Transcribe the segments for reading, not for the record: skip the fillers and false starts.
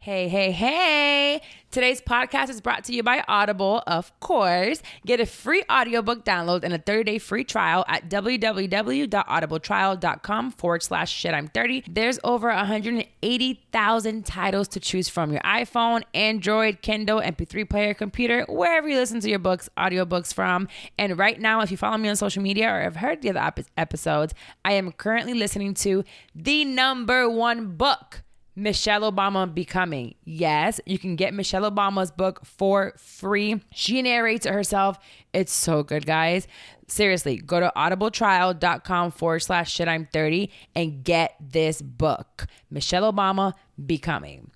Hey, hey, hey. Today's podcast is brought to you by Audible, of course. Get a free audiobook download and a 30-day free trial at www.audibletrial.com/shit-I'm30. There's over 180,000 titles to choose from: your iPhone, Android, Kindle, MP3 player, computer, wherever you listen to your books, audiobooks from. And right now, if you follow me on social media or have heard the other episodes, I am currently listening to the #1 book, Michelle Obama Becoming. Yes, you can get Michelle Obama's book for free. She narrates it herself. It's so good, guys. Seriously, go to audibletrial.com/shit-I'm30 and get this book, Michelle Obama Becoming.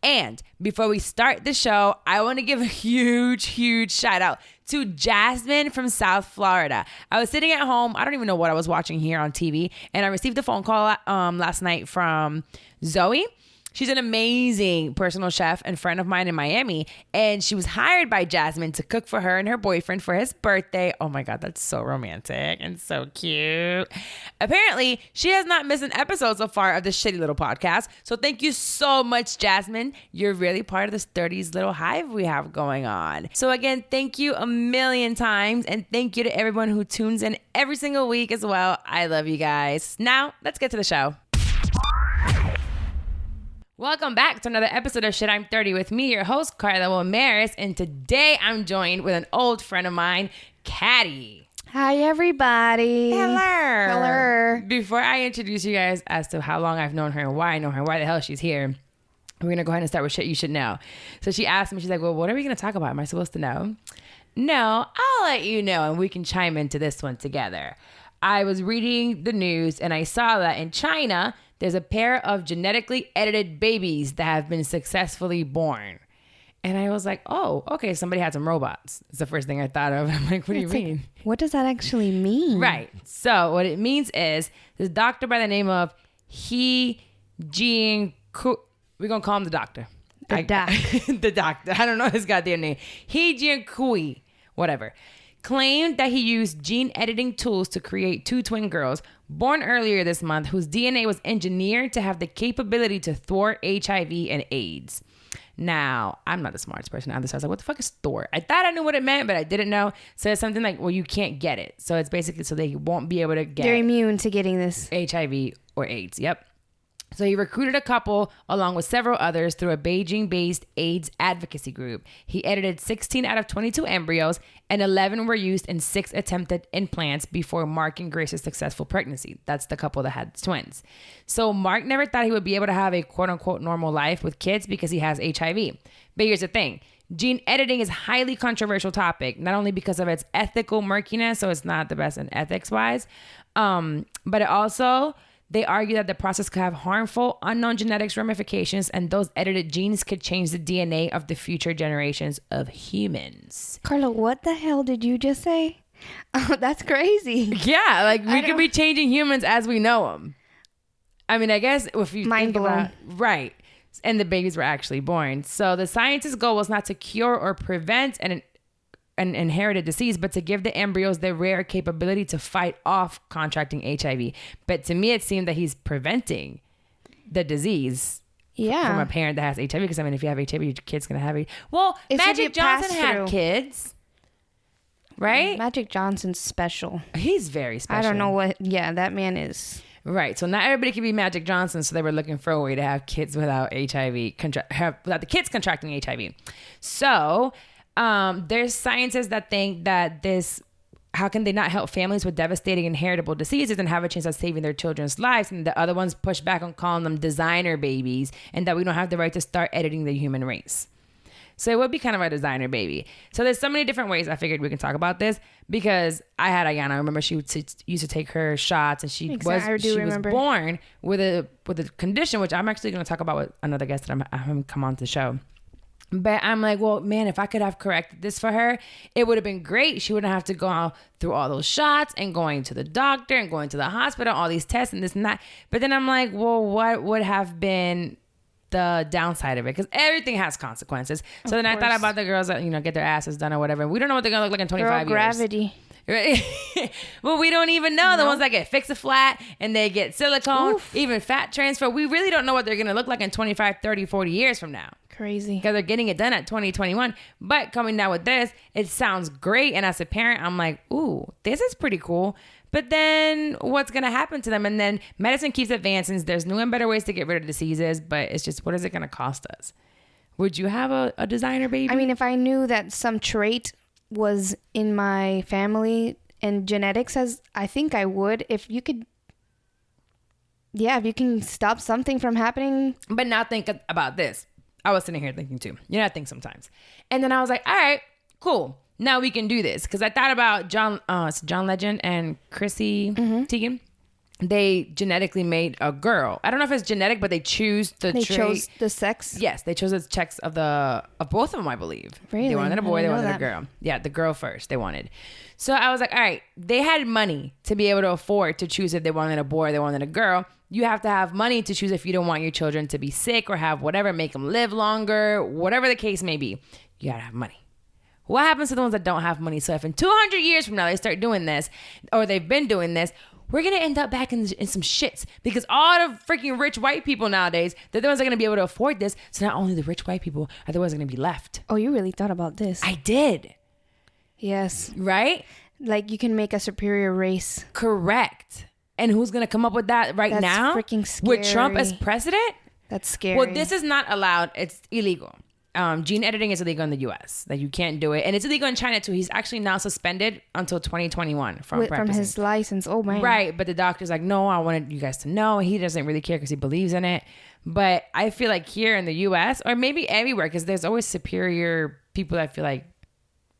And before we start the show, I want to give a huge shout out to Jasmine from South Florida. I was sitting at home. I don't even know what I was watching here on TV. And I received a phone call last night from Zoe. She's an amazing personal chef and friend of mine in Miami. And she was hired by Jasmine to cook for her and her boyfriend for his birthday. Oh my God, that's so romantic and so cute. Apparently, she has not missed an episode so far of this shitty little podcast. So thank you so much, Jasmine. You're really part of this 30s little hive we have going on. So again, thank you a million times. And thank you to everyone who tunes in every single week as well. I love you guys. Now, let's get to the show. Welcome back to another episode of Shit I'm 30 with me, your host, Carla Womaris, and today I'm joined with an old friend of mine, Caddy. Hi, everybody. Hello. Before I introduce you guys as to how long I've known her and why I know her, why the hell she's here, we're going to go ahead and start with shit you should know. So she asked me, she's like, well, what are we going to talk about? Am I supposed to know? No, I'll let you know and we can chime into this one together. I was reading the news and I saw that in China, there's a pair of genetically edited babies that have been successfully born. And I was like, oh, okay, somebody had some robots. It's the first thing I thought of. I'm like, what do you mean? Like, what does that actually mean? Right. So what it means is this doctor by the name of He Jiankui. We're going to call him the doctor. The doctor. I don't know his goddamn name. He Jiankui, whatever, claimed that he used gene editing tools to create 2 twin girls born earlier this month whose DNA was engineered to have the capability to thwart HIV and AIDS. Now, I'm not the smartest person out there, so I was like, what the fuck is thwart? I thought I knew what it meant, but I didn't know. So it's something like, well, you can't get it. So it's basically so they won't be able to get... They're immune to getting this. HIV or AIDS, yep. So he recruited a couple along with several others through a Beijing-based AIDS advocacy group. He edited 16 out of 22 embryos and 11 were used in 6 attempted implants before Mark and Grace's successful pregnancy. That's the couple that had twins. So Mark never thought he would be able to have a quote-unquote normal life with kids because he has HIV. But here's the thing. Gene editing is a highly controversial topic, not only because of its ethical murkiness, so it's not the best in ethics-wise, but it also... They argue that the process could have harmful, unknown genetics ramifications, and those edited genes could change the DNA of the future generations of humans. Carla, what the hell did you just say? Oh, that's crazy. Yeah, like we could be changing humans as we know them. I mean, I guess if you mind think blown. about right, and the babies were actually born. So the scientists' goal was not to cure or prevent an inherited disease, but to give the embryos the rare capability to fight off contracting HIV. But to me, it seemed that he's preventing the disease from a parent that has HIV. Because, I mean, if you have HIV, your kid's going to have it. Well, Magic Johnson had kids, right? Magic Johnson's special. He's very special. I don't know what, that man is. Right. So not everybody can be Magic Johnson. So they were looking for a way to have kids without HIV, without the kids contracting HIV. So... there's scientists that think that how can they not help families with devastating inheritable diseases and have a chance of saving their children's lives? And the other ones push back on calling them designer babies and that we don't have the right to start editing the human race. So it would be kind of a designer baby. So there's so many different ways I figured we can talk about this because I had Ayana. I remember she used to take her shots and she was born with a condition, which I'm actually going to talk about with another guest that I'm having come on the show. But I'm like, well, man, if I could have corrected this for her, it would have been great. She wouldn't have to go through all those shots and going to the doctor and going to the hospital, all these tests and this and that. But then I'm like, well, what would have been the downside of it? Because everything has consequences. So then I thought about the girls that, get their asses done or whatever. We don't know what they're going to look like in 25 years. Gravity. Right? Well, we don't even know. The ones that get fixed flat and they get silicone, even fat transfer. We really don't know what they're going to look like in 25, 30, 40 years from now. Crazy. Because they're getting it done at 2021. But coming down with this, it sounds great. And as a parent, I'm like, ooh, this is pretty cool. But then what's going to happen to them? And then medicine keeps advancing. There's new and better ways to get rid of diseases. But it's just, what is it going to cost us? Would you have a designer baby? I mean, if I knew that some trait was in my family and genetics, I think I would. If you could, if you can stop something from happening. But now think about this. I was sitting here thinking too. You know, I think sometimes. And then I was like, all right, cool. Now we can do this. Because I thought about John Legend and Chrissy Teigen. They genetically made a girl. I don't know if it's genetic, but they choose the trait. They chose the sex? Yes, they chose the sex of both of them, I believe. Really? They wanted a boy, they wanted that. a girl. Yeah, the girl first, they wanted. So I was like, all right, they had money to be able to afford to choose if they wanted a boy or they wanted a girl. You have to have money to choose if you don't want your children to be sick or have whatever, make them live longer, whatever the case may be. You gotta have money. What happens to the ones that don't have money? So if in 200 years from now they start doing this, or they've been doing this, we're going to end up back in some shits because all the freaking rich white people nowadays, they're the ones that are going to be able to afford this. So not only the rich white people are the ones that are going to be left. Oh, you really thought about this. I did. Yes. Right? Like you can make a superior race. Correct. And who's going to come up with that now? That's freaking scary. With Trump as president? That's scary. Well, this is not allowed. It's illegal. Gene editing is illegal in the U.S. Like you can't do it, and it's illegal in China too. He's actually now suspended until 2021 from his license. Oh man, right? But the doctor's like, no, I wanted you guys to know. He doesn't really care because he believes in it. But I feel like here in the U.S. or maybe everywhere, because there's always superior people that feel like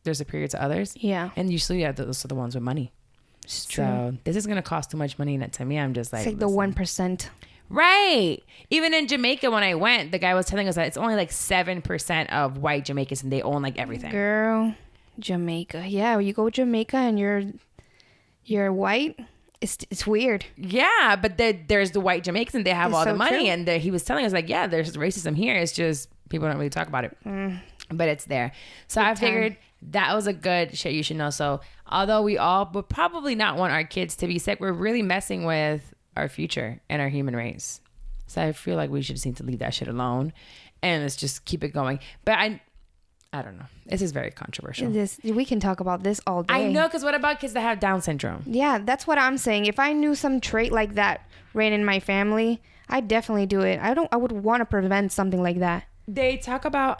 they're superior to others. Yeah, and usually those are the ones with money. It's true. So this is gonna cost too much money, and to me, I'm just like, it's like the 1%. Right. Even in Jamaica, when I went, the guy was telling us that it's only like 7% of white Jamaicans and they own like everything. Girl, Jamaica. Yeah, you go to Jamaica and you're white. It's weird. Yeah, but there's the white Jamaicans and they have all the money. True. And he was telling us like, yeah, there's racism here. It's just people don't really talk about it. But it's there. So I figured that was a good shit you should know. So although we all would probably not want our kids to be sick, we're really messing with our future and our human race. So I feel like we should just need to leave that shit alone and let's just keep it going. But I don't know. This is very controversial. We can talk about this all day. I know, because what about kids that have Down syndrome? Yeah, that's what I'm saying. If I knew some trait like that ran in my family, I'd definitely do it. I would want to prevent something like that. They talk about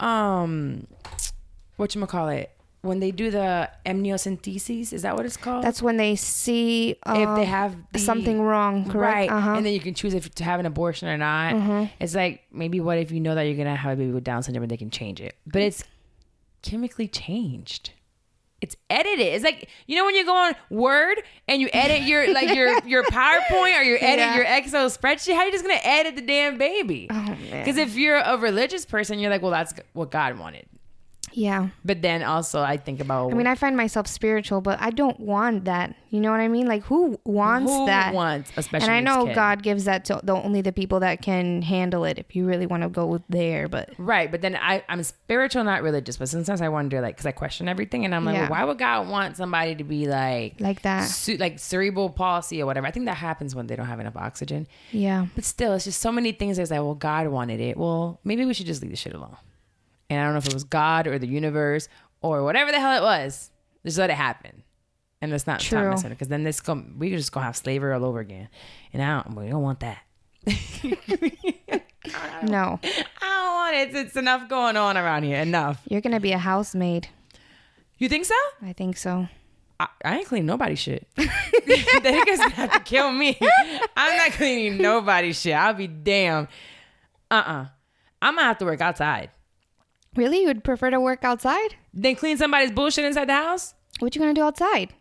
whatchamacallit, when they do the amniocentesis, is that what it's called? That's when they see if they have something wrong, correct? Right. And then you can choose if to have an abortion or not. It's like, maybe what if you know that you're going to have a baby with Down syndrome and they can change it. But it's chemically changed. It's edited. It's like, you know when you go on Word and you edit your your PowerPoint or you edit your Excel spreadsheet, how are you just going to edit the damn baby? Oh, man. Because if you're a religious person, you're like, well, that's what God wanted. Yeah. But then also I think about... I mean, I find myself spiritual, but I don't want that. You know what I mean? Like, who wants that? Who wants a special And I know kid? God gives that to only the people that can handle it if you really want to go there, but... Right, but then I'm spiritual, not religious, but sometimes I wonder, like, because I question everything, and I'm like, well, why would God want somebody to be like that? Like cerebral palsy or whatever? I think that happens when they don't have enough oxygen. Yeah. But still, it's just so many things that's like, well, God wanted it. Well, maybe we should just leave this shit alone. And I don't know if it was God or the universe or whatever the hell it was. Just let it happen. And let's not talk mess with it, because then we're just going to have slavery all over again. And we don't want that. No. I don't want it. It's enough going on around here. Enough. You're going to be a housemaid. You think so? I think so. I ain't cleaning nobody's shit. They just have to kill me. I'm not cleaning nobody's shit. I'll be damned. I'm going to have to work outside. Really? You would prefer to work outside? Then clean somebody's bullshit inside the house? What you going to do outside?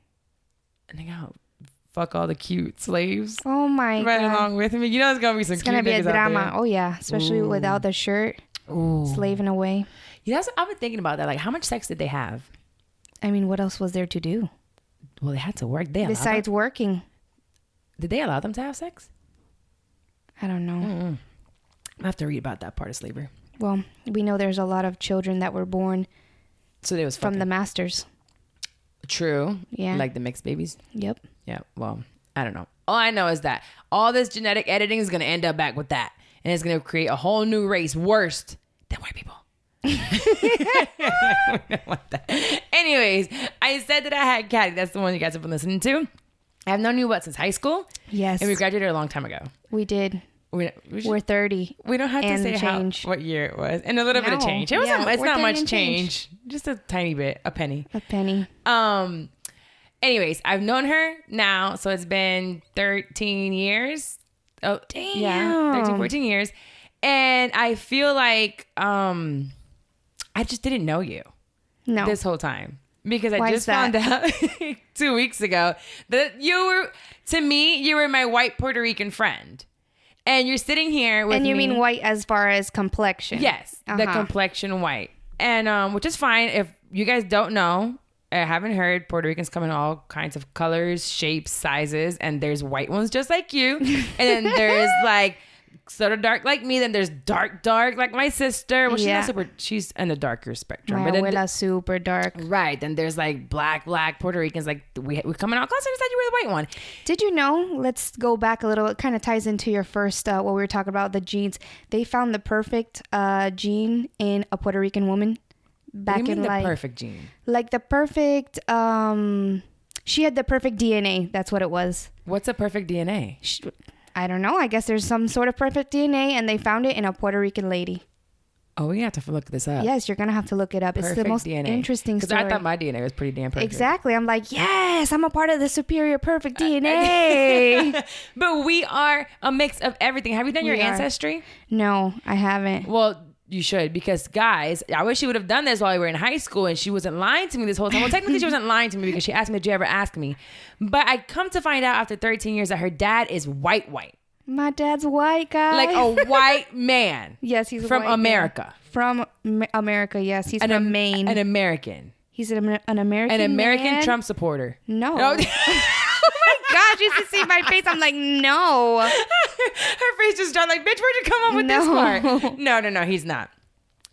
And they go, fuck all the cute slaves. Oh my God. Right along with me. You know it's going to be some cute niggas out there. It's going to be a drama. Oh yeah. Especially without the shirt. Ooh. Slaving away. Yeah, I've been thinking about that. Like, how much sex did they have? I mean, what else was there to do? Well, they had to work. Besides working. Did they allow them to have sex? I don't know. Mm-mm. I have to read about that part of slavery. Well, we know there's a lot of children that were born so they was from the masters. True. Yeah. Like the mixed babies. Yep. Yeah. Well, I don't know. All I know is that all this genetic editing is going to end up back with that. And it's going to create a whole new race worse than white people. We don't want that. Anyways, I said that I had Caddy. That's the one you guys have been listening to. I've known you, since high school? Yes. And we graduated a long time ago. We did. We're 30. We don't have to say what year it was. And a little bit of change. It's not much change. Just a tiny bit. A penny. Anyways, I've known her now. So it's been 13 years. Oh, damn. Yeah. 13, 14 years. And I feel like I just didn't know you. No. This whole time. Because I just found out 2 weeks ago that you were my white Puerto Rican friend. And you're sitting here with me. And you mean white as far as complexion? Yes, the complexion white. And which is fine. If you guys don't know, I haven't heard, Puerto Ricans come in all kinds of colors, shapes, sizes. And there's white ones just like you. And then there's like sort of dark like me. Then there's dark like my sister. Well, she's not super, she's in the darker spectrum. My abuela super dark. Right. Then there's like black Puerto Ricans. Like we come in all colors. I just thought you were the white one. Did you know, let's go back a little. It kind of ties into your first, what we were talking about, the genes. They found the perfect gene in a Puerto Rican woman. Back what do you mean in the perfect gene? Like the perfect, she had the perfect DNA. That's what it was. What's a perfect DNA? I don't know. I guess there's some sort of perfect DNA, and they found it in a Puerto Rican lady. Oh, we have to look this up. Yes, you're going to have to look it up. Perfect it's the most DNA. interesting story. Because I thought my DNA was pretty damn perfect. Exactly. I'm like, yes, I'm a part of the superior perfect DNA. But we are a mix of everything. Have you done your ancestry? No, I haven't. Well, you should, because guys, I wish she would have done this while we were in high school and she wasn't lying to me this whole time. Well, technically she wasn't lying to me because she asked me, did you ever ask me? But I come to find out after 13 years that her dad is white. My dad's white, guy. Like a white man. Yes, he's from America. Man. From America, yes. He's from Maine. An American. He's an American. An American man? Trump supporter. No. Oh my gosh, you should see my face. I'm like, no. Her face just dropped like, bitch, where'd you come up with this part? No, he's not.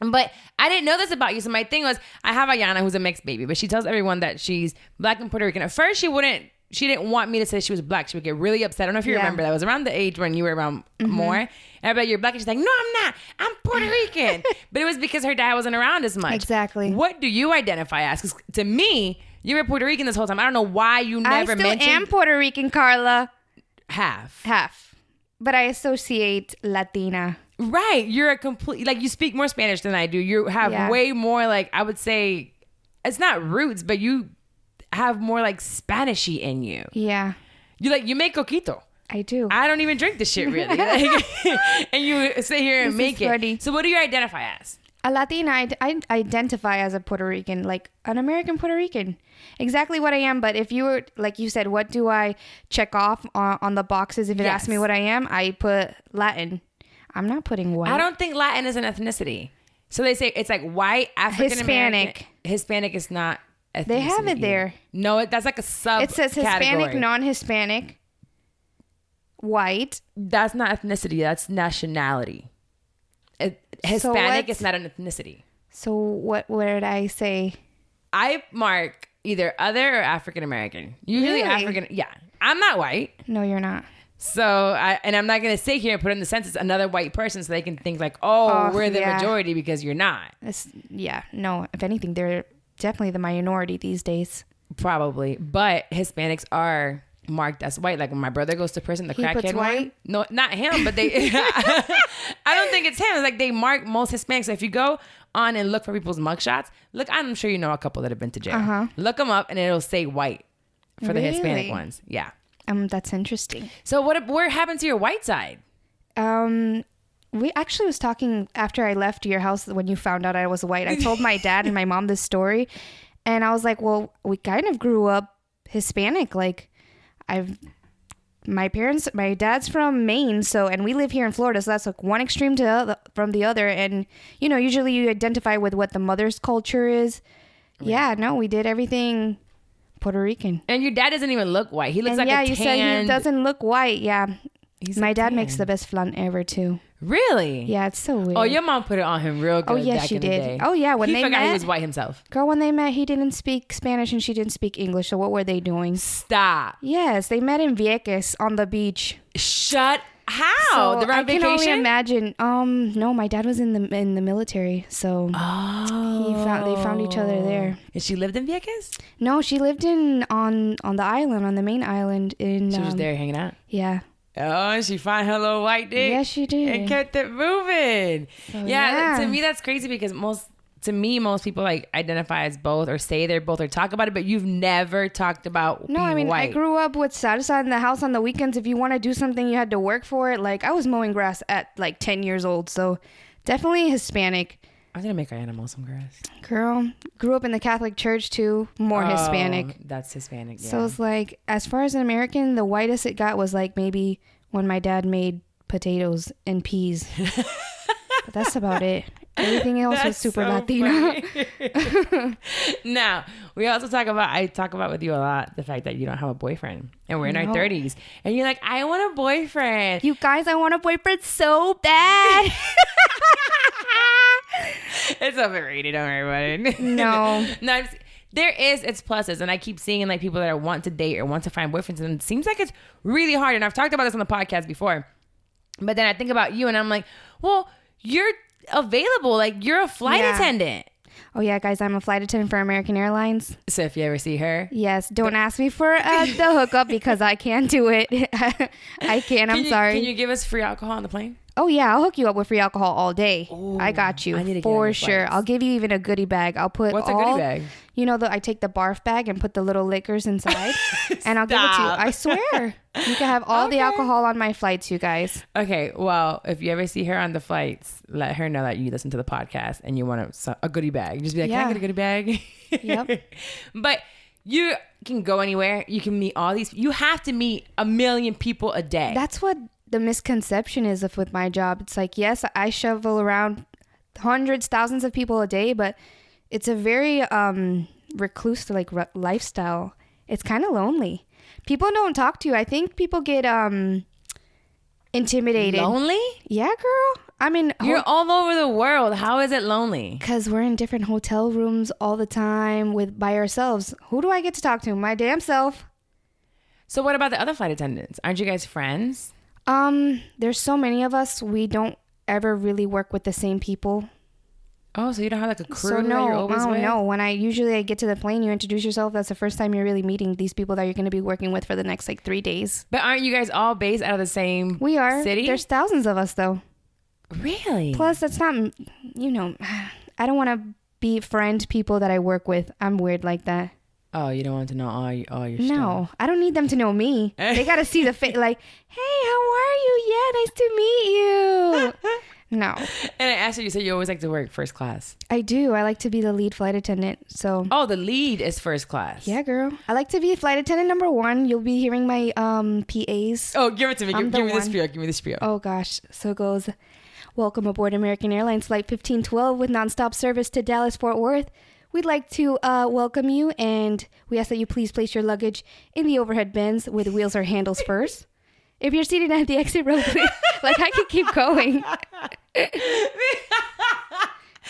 But I didn't know this about you. So my thing was, I have Ayana, who's a mixed baby, but she tells everyone that she's black and Puerto Rican. At first, she didn't want me to say she was black. She would get really upset. I don't know if you remember. That was around the age when you were around more. And I'd be like, you're black. And she's like, no, I'm not. I'm Puerto Rican. But it was because her dad wasn't around as much. Exactly. What do you identify as? Because to me, you were Puerto Rican this whole time. I don't know why you never mentioned. I still am Puerto Rican, Carla. Half. But I associate Latina. Right. You're a complete, like, you speak more Spanish than I do. You have way more, like, I would say, it's not roots, but you have more like Spanishy in you. Yeah. You make coquito. I do. I don't even drink this shit really. And you sit here and make it. Funny. So what do you identify as? A Latina. I identify as a Puerto Rican, like an American Puerto Rican. Exactly what I am. But if you were, like you said, what do I check off on the boxes? If it asks me what I am, I put Latin. I'm not putting white. I don't think Latin is an ethnicity. So they say it's like white, African American. Hispanic is not. They have it there. No, that's like a sub. It says Hispanic, non-Hispanic, white. That's not ethnicity. That's nationality. Hispanic is not an ethnicity. So what did I say? I mark either other or African American. Usually African. Yeah, I'm not white. No, you're not. So I'm not gonna sit here and put in the census another white person so they can think like, we're the majority, because you're not. No. If anything, they're definitely the minority these days. Probably. But Hispanics are marked as white. Like when my brother goes to prison, the crackhead white. No, not him, but they I don't think it's him. It's like they mark most Hispanics. So if you go on and look for people's mugshots, look, I'm sure you know a couple that have been to jail. Look them up and it'll say white for the Hispanic ones. Yeah. That's interesting. So what happened to your white side? We actually was talking after I left your house when you found out I was white. I told my dad and my mom this story, and I was like, well, we kind of grew up Hispanic. Like my dad's from Maine, and we live here in Florida, so that's like one extreme from the other. And usually you identify with what the mother's culture is. Right. Yeah, no, we did everything Puerto Rican. And your dad doesn't even look white. He looks like a tan. You said he doesn't look white. Yeah. My dad makes the best flan ever too. Really? Yeah, it's so weird. Oh, your mom put it on him real good. Oh yeah, back she in the did. day. Oh yeah, when he they forgot met, he was white himself. Girl, when they met, he didn't speak Spanish and she didn't speak English. So what were they doing? Stop. Yes, they met in Vieques on the beach. Shut. How? So they were on vacation? I can only imagine. No, my dad was in the military, so they found each other there. And she lived in Vieques? No, she lived on the island, on the main island in. She was there hanging out. Yeah. Oh, and she found her little white dick. Yeah, she did. And kept it moving. So, yeah, to me that's crazy because most people like identify as both or say they're both or talk about it, but you've never talked about being white. I grew up with salsa in the house on the weekends. If you want to do something, you had to work for it. Like I was mowing grass at like 10 years old, so definitely Hispanic. I'm gonna make Ayana mow some grass. Girl, grew up in the Catholic Church too, more Hispanic. That's Hispanic, yeah. So it's like, as far as an American, the whitest it got was like maybe when my dad made potatoes and peas. But that's about it. Everything else was super so Latino. Now, I talk about with you a lot the fact that you don't have a boyfriend and we're in our 30s and you're like, I want a boyfriend. You guys, I want a boyfriend so bad. It's overrated, don't worry about it. No. It's pluses, and I keep seeing like people that want to date or want to find boyfriends, and it seems like it's really hard. And I've talked about this on the podcast before, but then I think about you and I'm like, well, you're available, like you're a flight attendant. Oh yeah, guys, I'm a flight attendant for American Airlines. So if you ever see her, yes, don't ask me for the hookup because I can't do it. I can't. I'm sorry. Can you give us free alcohol on the plane? Oh yeah, I'll hook you up with free alcohol all day. Ooh, I got you. I need to for sure. I'll give you even a goodie bag. I'll put What's a goodie bag? You know, I take the barf bag and put the little liquors inside, and I'll give it to you. I swear, you can have all the alcohol on my flights, you guys. Okay, well, if you ever see her on the flights, let her know that you listen to the podcast and you want a goodie bag. Just be like, can I get a goodie bag? Yep. But you can go anywhere. You can meet all these. You have to meet 1 million people a day. That's what the misconception is with my job. It's like, yes, I shovel around hundreds, thousands of people a day, but it's a very recluse lifestyle. It's kind of lonely. People don't talk to you. I think people get intimidated. Lonely? Yeah, girl. I mean, you're all over the world. How is it lonely? Because we're in different hotel rooms all the time by ourselves. Who do I get to talk to? My damn self. So what about the other flight attendants? Aren't you guys friends? There's so many of us. We don't ever really work with the same people. Oh, so you don't have like a crew that you're always with? No. When I get to the plane, you introduce yourself. That's the first time you're really meeting these people that you're going to be working with for the next 3 days. But aren't you guys all based out of the same We are. city? There's thousands of us though. Really? Plus, that's not, I don't want to befriend people that I work with. I'm weird like that. Oh, you don't want to know all your stuff? No, I don't need them to know me. They got to see the face. Like, hey, how are you? Yeah, nice to meet you. No. And I asked you said you always like to work first class. I do. I like to be the lead flight attendant. So. Oh, the lead is first class. Yeah, girl. I like to be flight attendant number 1. You'll be hearing my PAs. Oh, give it to me. Give me the spiel. Give me the spiel. Oh, gosh. So it goes, welcome aboard American Airlines Flight 1512 with nonstop service to Dallas, Fort Worth. We'd like to welcome you, and we ask that you please place your luggage in the overhead bins with wheels or handles first. If you're seated at the exit row, please, I could keep going.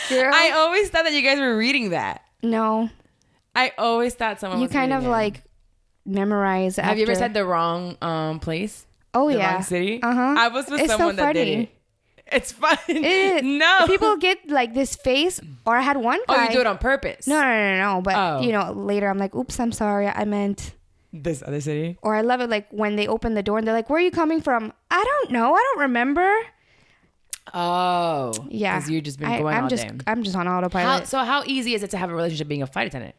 Girl. I always thought that you guys were reading that. No. I always thought someone was kind of memorize after. Have you ever said the wrong place? Oh, the yeah. wrong city? Uh-huh. I was with someone that did it. It's fun. No. People get this face, or I had one guy. Oh, you do it on purpose? No. But, later I'm like, oops, I'm sorry. I meant this other city. Or I love it when they open the door and they're like, where are you coming from? I don't know. I don't remember. Oh. Yeah. Because you've just been going all day. I'm just on autopilot. So how easy is it to have a relationship being a flight attendant?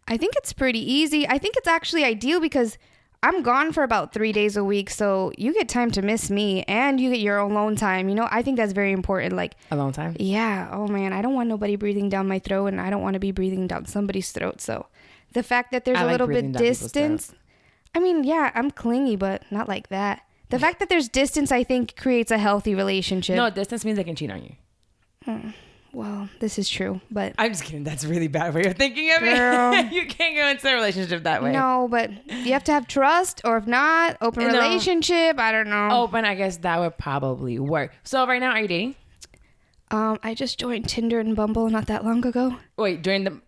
I think it's pretty easy. I think it's actually ideal because I'm gone for about 3 days a week, so you get time to miss me, and you get your alone time. I think that's very important. Alone time? Yeah. Oh man, I don't want nobody breathing down my throat, and I don't want to be breathing down somebody's throat. So, the fact that there's a little bit distance. I mean, yeah, I'm clingy, but not like that. The fact that there's distance, I think, creates a healthy relationship. No, distance means they can cheat on you. Well, this is true, but I'm just kidding. That's a really bad way of thinking of Girl. it. You can't go into a relationship that way. no, but you have to have trust, or if not, open No. relationship. I don't know. Open, I guess that would probably work. So right now, are you dating? I just joined Tinder and Bumble not that long ago. Wait, join them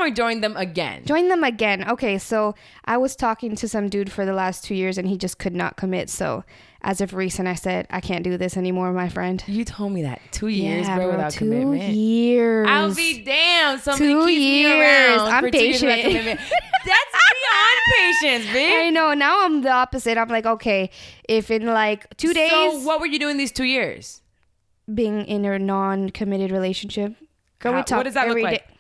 or join them again? Join them again. Okay, so I was talking to some dude for the last 2 years and he just could not commit. So as of recent, I said, I can't do this anymore, my friend. You told me that 2 years, Yeah, bro, without 2 commitment. years. I'll be damned. Somebody 2 keeps me years. around I'm for 2 years without patient. commitment. That's beyond patience, bitch. I know. Now I'm the opposite. I'm like, okay, if in like 2 days. So what were you doing these 2 years? Being in a non-committed relationship. Girl, we talk what does that look every like? day.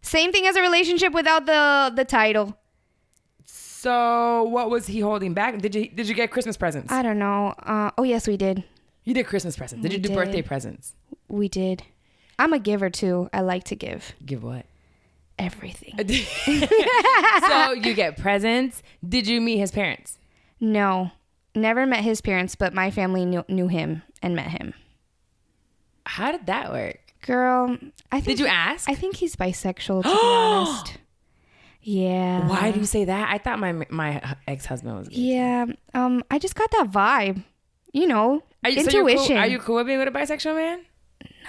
Same thing as a relationship without the title. So what was he holding back? Did you get Christmas presents? I don't know. Oh, yes, we did. You did Christmas presents. Did you do birthday presents? We did. I'm a giver, too. I like to give. Give what? Everything. So you get presents. Did you meet his parents? No. Never met his parents, but my family knew him and met him. How did that work? Girl, I think... Did you ask? I think he's bisexual, to be honest. Yeah. Why do you say that? I thought my ex-husband was gay. Yeah. I just got that vibe. You know, intuition. So are you cool with being with a bisexual man?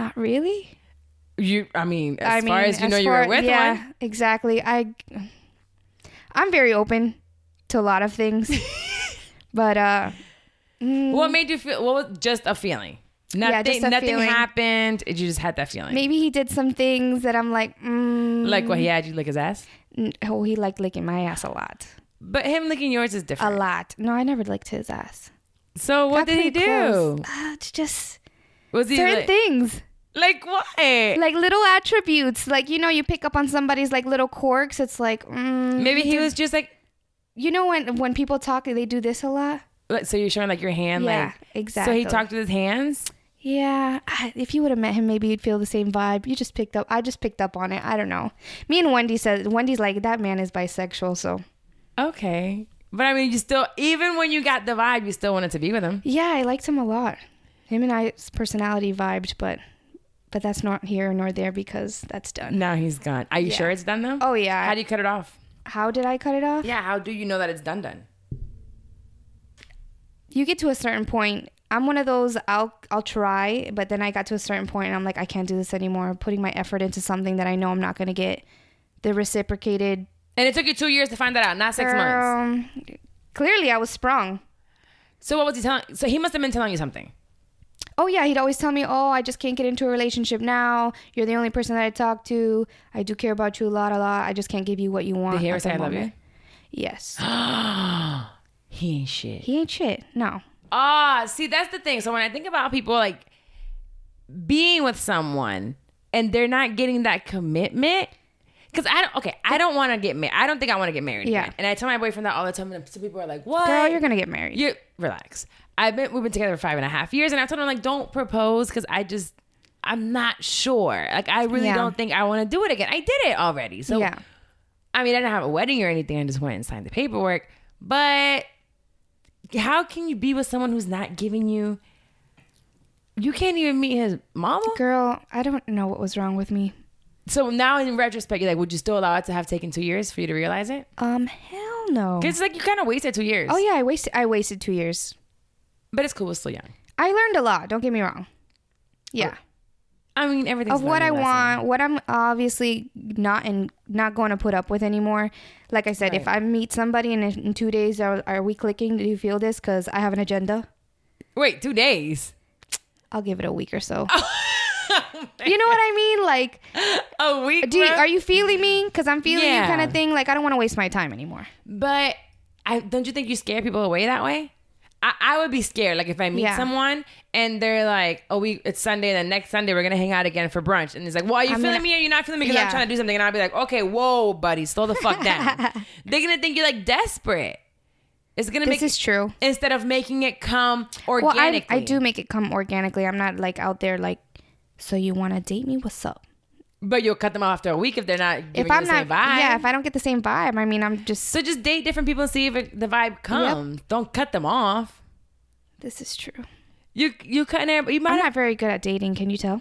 Not really. As far as you know, you were with one. Exactly. I'm very open to a lot of things. But what made you feel? What was just a feeling? Nothing feeling. happened. You just had that feeling. Maybe he did some things that I'm like, Like what, he had you lick his ass? Oh, he liked licking my ass a lot. But him licking yours is different. A lot. No, I never licked his ass. So what did he do? It's just Was he certain things. Like what? Like little attributes. Like, you pick up on somebody's like little quirks. It's like, maybe he was just like, when people talk, they do this a lot. so you're showing like your hand. Yeah, like, exactly. So he talked with his hands? Yeah, if you would have met him, maybe you'd feel the same vibe. I just picked up on it. I don't know. Me and Wendy's like, that man is bisexual, so. Okay. But you still, even when you got the vibe, you still wanted to be with him. Yeah, I liked him a lot. Him and I's personality vibed, but that's not here nor there because that's done. Now he's gone. Are you sure it's done though? Oh, yeah. How do you cut it off? How did I cut it off? Yeah, how do you know that it's done? You get to a certain point. I'm one of those, I'll try, but then I got to a certain point and I'm like, I can't do this anymore. Putting my effort into something that I know I'm not going to get the reciprocated. And it took you 2 years to find that out, not 6 months. Clearly, I was sprung. So what was he telling? So he must have been telling you something. Oh, yeah. He'd always tell me, oh, I just can't get into a relationship now. You're the only person that I talk to. I do care about you a lot. I just can't give you what you want. Did he ever say I love you? Yes. He ain't shit. He ain't shit. No. See, that's the thing. So when I think about people like being with someone and they're not getting that commitment, because I don't want to get married. I don't think I want to get married. Yeah. Again. And I tell my boyfriend that all the time. And some people are like, "What? Girl, you're gonna get married." You relax. We've been together for 5.5 years, and I told him like, don't propose because I'm not sure. Like I really don't think I want to do it again. I did it already. So yeah. I didn't have a wedding or anything. I just went and signed the paperwork. But how can you be with someone who's not giving you? You can't even meet his mama? Girl, I don't know what was wrong with me. So now in retrospect, you're like, would you still allow it to have taken 2 years for you to realize it? Hell no. Because it's like you kind of wasted 2 years. Oh yeah, I wasted 2 years. But it's cool. We're still young. I learned a lot. Don't get me wrong. Yeah. Everything's of what I want, what I'm obviously not going to put up with anymore. Like I said, right. If I meet somebody and in 2 days, are we clicking? Do you feel this? Because I have an agenda. Wait, 2 days? I'll give it a week or so. You know what I mean? Like a week. Are you feeling me? Because I'm feeling you, Yeah. kind of thing. Like I don't want to waste my time anymore. But don't you think you scare people away that way? I would be scared. Like if I meet someone and they're like, "Oh, it's Sunday, and then next Sunday we're gonna hang out again for brunch," and it's like, "Well, are you feeling me or you're not feeling me?" Because I'm trying to do something, and I'll be like, "Okay, whoa, buddy, slow the fuck down." They're gonna think you're like desperate. It's gonna This is true. Instead of making it come organically. Well, I do make it come organically. I'm not like out there like, so you want to date me? What's up? But you'll cut them off after a week if they're not giving you the same vibe. Yeah, if I don't get the same vibe, I'm just... So just date different people and see if the vibe comes. Yep. Don't cut them off. This is true. You cutting it. I'm not very good at dating. Can you tell?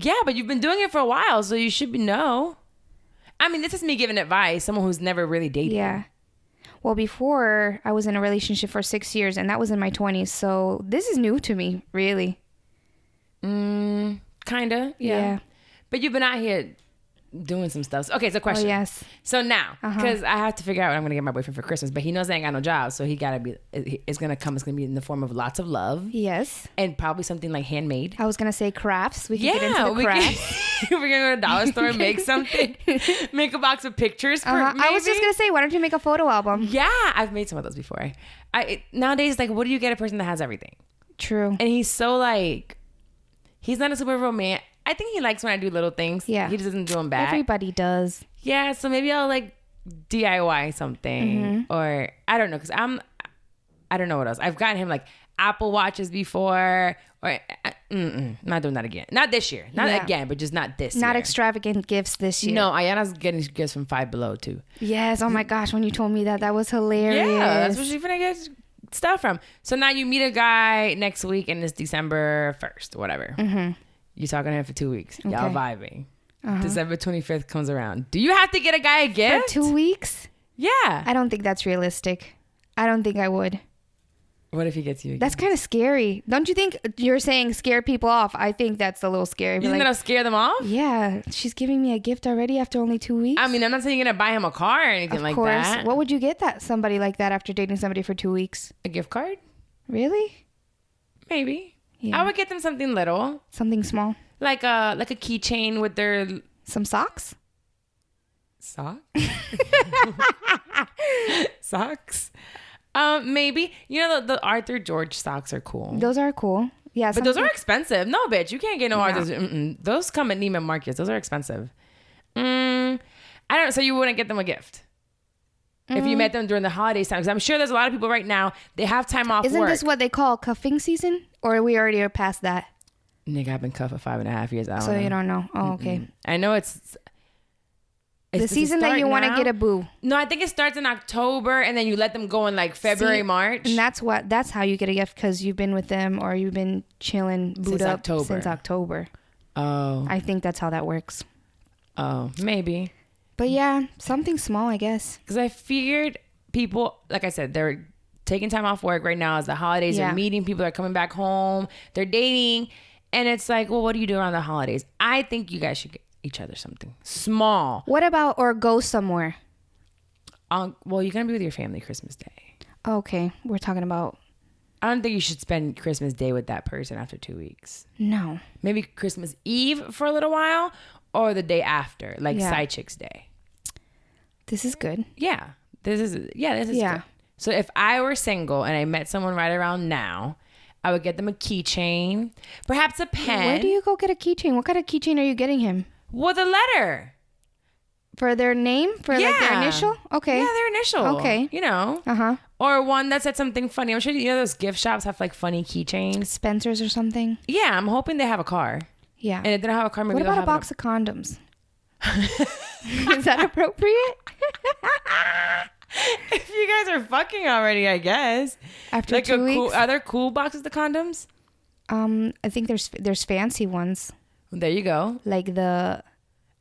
Yeah, but you've been doing it for a while, so you should know. I mean, this is me giving advice, someone who's never really dated. Yeah. Well, before I was in a relationship for 6 years, and that was in my 20s. So this is new to me, really. Kinda. Yeah. But you've been out here doing some stuff. Okay, so question. Oh, yes. So now, because I have to figure out what I'm going to get my boyfriend for Christmas, but he knows I ain't got no job, so he got to be, it's going to be in the form of lots of love. Yes. And probably something like handmade. I was going to say crafts. We can get into the crafts. We're going to go to the dollar store and make something. Make a box of pictures. I was just going to say, why don't you make a photo album? Yeah, I've made some of those before. Nowadays, like, what do you get a person that has everything? True. And he's so like, he's not a super romantic. I think he likes when I do little things. Yeah. He just doesn't do them back. Everybody does. Yeah, so maybe I'll like DIY something. Or I don't know, because I don't know what else. I've gotten him like Apple Watches before. Or not doing that again. Not this year. Not again, but just not this year. Not extravagant gifts this year. No, Ayana's getting gifts from Five Below too. Yes. Oh my gosh, when you told me that was hilarious. Yeah, that's where she's gonna get stuff from. So now you meet a guy next week and it's December 1st, whatever. You talking to him for 2 weeks. Okay. Y'all vibing. December 25th comes around. Do you have to get a guy a gift? For 2 weeks? Yeah. I don't think that's realistic. I don't think I would. What if he gets you a gift? That's kind of scary. Don't you think you're saying scare people off? I think that's a little scary. You think that'll scare them off? Yeah. She's giving me a gift already after only 2 weeks. I mean, I'm not saying you're going to buy him a car or anything like that. What would you get somebody like that after dating somebody for 2 weeks? A gift card? Really? Maybe. Yeah. I would get them something little. Something small. Like a keychain with their... Some socks? Socks? Socks? Maybe. You know, the Arthur George socks are cool. Those are cool. Yeah. But those are expensive. No, bitch. You can't get no Arthur's. Those come at Neiman Marcus. Those are expensive. I don't know. So you wouldn't get them a gift? If you met them during the holidays time. Because I'm sure there's a lot of people right now, they have time off Isn't work. this what they call cuffing season? Or are we already past that? Nigga, I've been cuffed for 5.5 years. I don't know. So you don't know. Oh, okay. I know it's the season that you want to get a boo. No, I think it starts in October and then you let them go in like February, March. And that's how you get a gift, because you've been with them or you've been chilling booed up since October. Oh. I think that's how that works. Oh, maybe. But yeah, something small, I guess. Because I figured people, like I said, they're taking time off work right now as the holidays. They're meeting people, are coming back home, they're dating. And it's like, well, what do you do around the holidays? I think you guys should get each other something small. What about, or go somewhere? Well, you're going to be with your family Christmas Day. Okay. We're talking about... I don't think you should spend Christmas Day with that person after 2 weeks. No. Maybe Christmas Eve for a little while or the day after, like Side Chicks Day. This is good. Yeah. This is good. So if I were single and I met someone right around now, I would get them a keychain, perhaps a pen. Where do you go get a keychain? What kind of keychain are you getting him? With a letter. For their name? For like their initial? Okay. Yeah, their initial. Okay. You know. Uh-huh. Or one that said something funny. I'm sure you know those gift shops have like funny keychains. Spencer's or something? Yeah, I'm hoping they have a car. Yeah. And if they don't have a car, maybe what they'll about have a box of condoms? Is that appropriate? If you guys are fucking already, I guess. After like 2 weeks? Are there cool boxes of condoms? I think there's fancy ones. There you go. Like the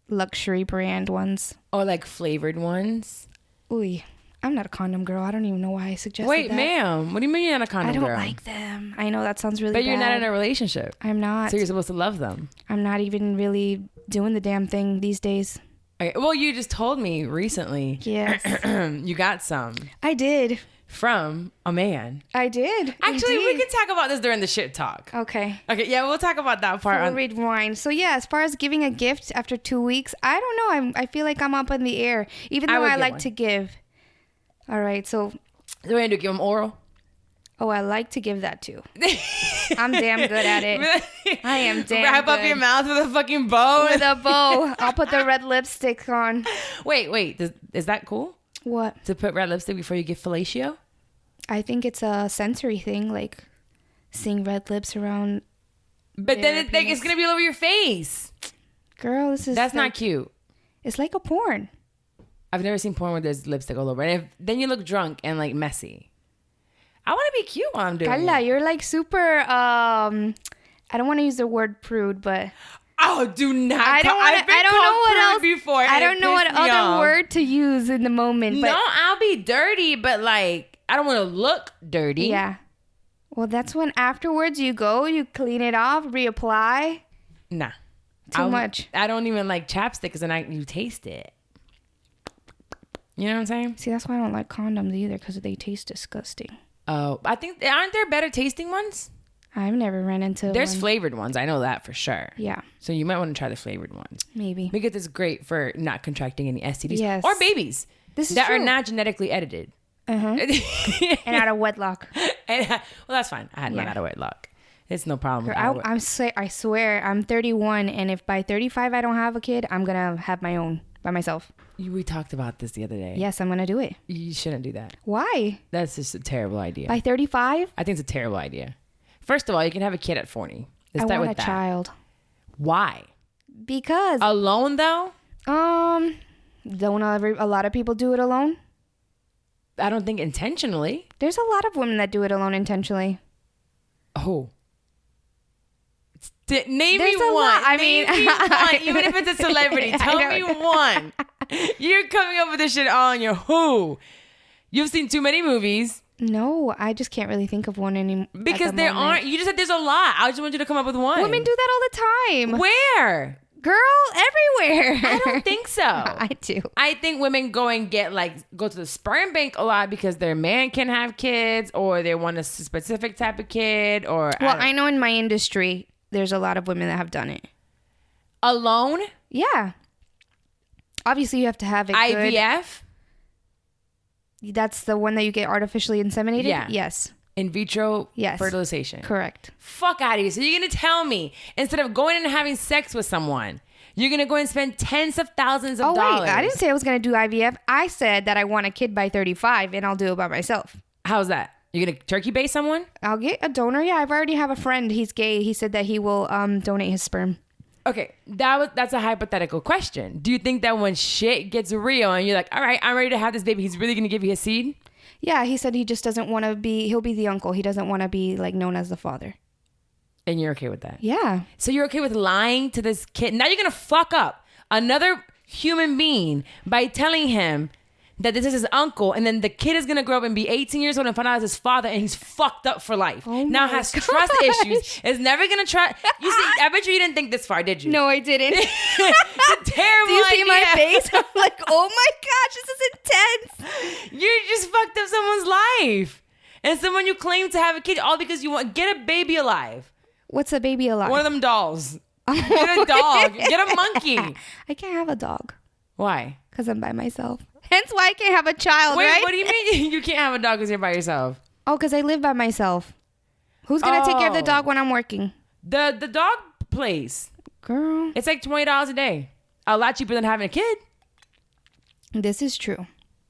luxury brand ones. Or like flavored ones. Ooh, I'm not a condom girl. I don't even know why I suggested Wait, that. ma'am. What do you mean you're not a condom girl? I don't like them. I know that sounds really bad. But you're not in a relationship. I'm not. So you're supposed to love them. I'm not even really doing the damn thing these days. Okay. Well, you just told me recently. Yes. You got some. I did. From a man. I did. Actually, indeed. we can talk about this during the shit talk. Okay. Okay, yeah, we'll talk about that part. We'll rewind. So yeah, as far as giving a gift after 2 weeks, I don't know. I feel like I'm up in the air, even though I like to give. All right, so. So we're gonna give him oral. Oh, I like to give that too. I'm damn good at it. I am damn Wrap good. up your mouth with a fucking bow. With a bow. I'll put the red lipstick on. Wait. Is that cool? What? To put red lipstick before you give fellatio? I think it's a sensory thing, like seeing red lips around. But then it's gonna be all over your face. Girl, that's not cute. It's like a porn. I've never seen porn where there's lipstick all over. And then you look drunk and like messy. I want to be cute while I'm doing Carla, it. you're like super, I don't want to use the word prude, but. Oh, do not. I don't I've been called prude before. I don't know what other off. word to use in the moment. But No, I'll be dirty, but like I don't want to look dirty. yeah. Well, that's when afterwards you go, you clean it off, reapply. Nah. Too much. I don't even like chapstick because then you taste it. You know what I'm saying? See, that's why I don't like condoms either, because they taste disgusting. Oh, I think aren't there better tasting ones? I've never ran into There's one. flavored ones. I know that for sure. Yeah. So you might want to try the flavored ones. Maybe. Because it's great for not contracting any STDs Yes. or babies This is that true. are not genetically edited. And out of wedlock. Well, that's fine. I had mine out of wedlock. It's no problem. With I swear, I'm 31, and if by 35 I don't have a kid, I'm going to have my own by myself. We talked about this the other day. Yes, I'm going to do it. You shouldn't do that. Why? That's just a terrible idea. By 35? I think it's a terrible idea. First of all, you can have a kid at 40. Let's I start want with a that. child. Why? Because Alone though? don't a lot of people do it alone? I don't think intentionally. There's a lot of women that do it alone intentionally. Oh. Name There's me a one. lot. I Name mean- me one. Even if it's a celebrity, I tell know. me one. You're coming up with this shit on your who. You've seen too many movies. No, I just can't really think of one anymore. Because there aren't. You just said there's a lot. I just want you to come up with one. Women do that all the time. Where? Girl, everywhere. I don't think so. I do. I think women go to the sperm bank a lot because their man can have kids or they want a specific type of kid or. Well, I know in my industry, there's a lot of women that have done it. Alone? Yeah. Obviously, you have to have it IVF? good. That's the one that you get artificially inseminated? Yeah. Yes. In vitro Yes. fertilization. Correct. Fuck out of here. So you're going to tell me instead of going and having sex with someone, you're going to go and spend tens of thousands of dollars. Wait. I didn't say I was going to do IVF. I said that I want a kid by 35 and I'll do it by myself. How's that? You're going to turkey base someone? I'll get a donor. Yeah, I've already have a friend. He's gay. He said that he will donate his sperm. Okay, that's a hypothetical question. Do you think that when shit gets real and you're like, all right, I'm ready to have this baby, he's really going to give you his seed? Yeah, he said he just doesn't want to he'll be the uncle. He doesn't want to be like known as the father. And you're okay with that? Yeah. So you're okay with lying to this kid? Now you're going to fuck up another human being by telling him that this is his uncle, and then the kid is going to grow up and be 18 years old and find out it's his father, and he's fucked up for life. Oh now my has gosh. trust issues, is never going to trust. You see, I bet you didn't think this far, did you? No, I didn't. It's a terrible Do you see my idea. face? I'm like, oh my gosh, this is intense. You just fucked up someone's life. And someone you claim to have a kid, all because you want, get a baby alive. What's a baby alive? One of them dolls. Get a dog. Get a monkey. I can't have a dog Why? because I'm by myself. Hence why I can't have a child, Wait, right? what do you mean you can't have a dog because you're by yourself? Oh, because I live by myself. Who's going to take care of the dog when I'm working? The dog place. Girl. It's like $20 a day. A lot cheaper than having a kid. This is true.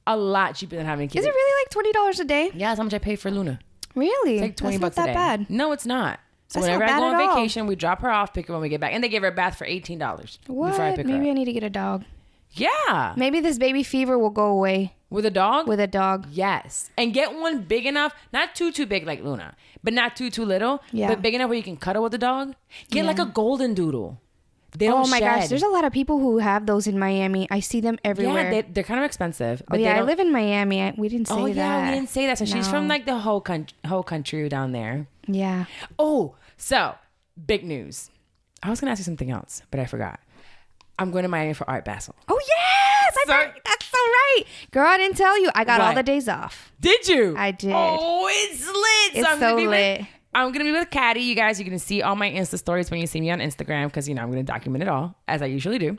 A lot cheaper than having a kid. Is it really like $20 a day? Yeah, that's how much I pay for Luna. Really? It's like 20 That's bucks not a that day. bad. No, it's not. So That's whenever not I go bad on at all. vacation, we drop her off, pick her when we get back. And they give her a bath for $18 What? before I pick her Maybe up. I need to get a dog. Yeah. Maybe this baby fever will go away With a dog? with a dog. Yes. And get one big enough, not too big like Luna, but not too little, Yeah. but big enough where you can cuddle with the dog. Get like a golden doodle. They Oh don't my gosh, shed. there's a lot of people who have those in Miami. I see them everywhere. Yeah, they're kind of expensive. Oh But yeah, they I don't- live in Miami. We didn't say Oh that. yeah, we didn't say that. So she's from No. like the whole country down there. Yeah. Oh, so big news. I was gonna ask you something else, but I forgot. I'm going to Miami for Art Basel. Oh yes, that's so right, girl. I didn't tell you. I got all What? the days off. Did you? I did. Oh, it's lit. It's I'm so gonna be lit. I'm gonna be with Caddy. You guys, you're gonna see all my Insta stories when you see me on Instagram because I'm gonna document it all as I usually do.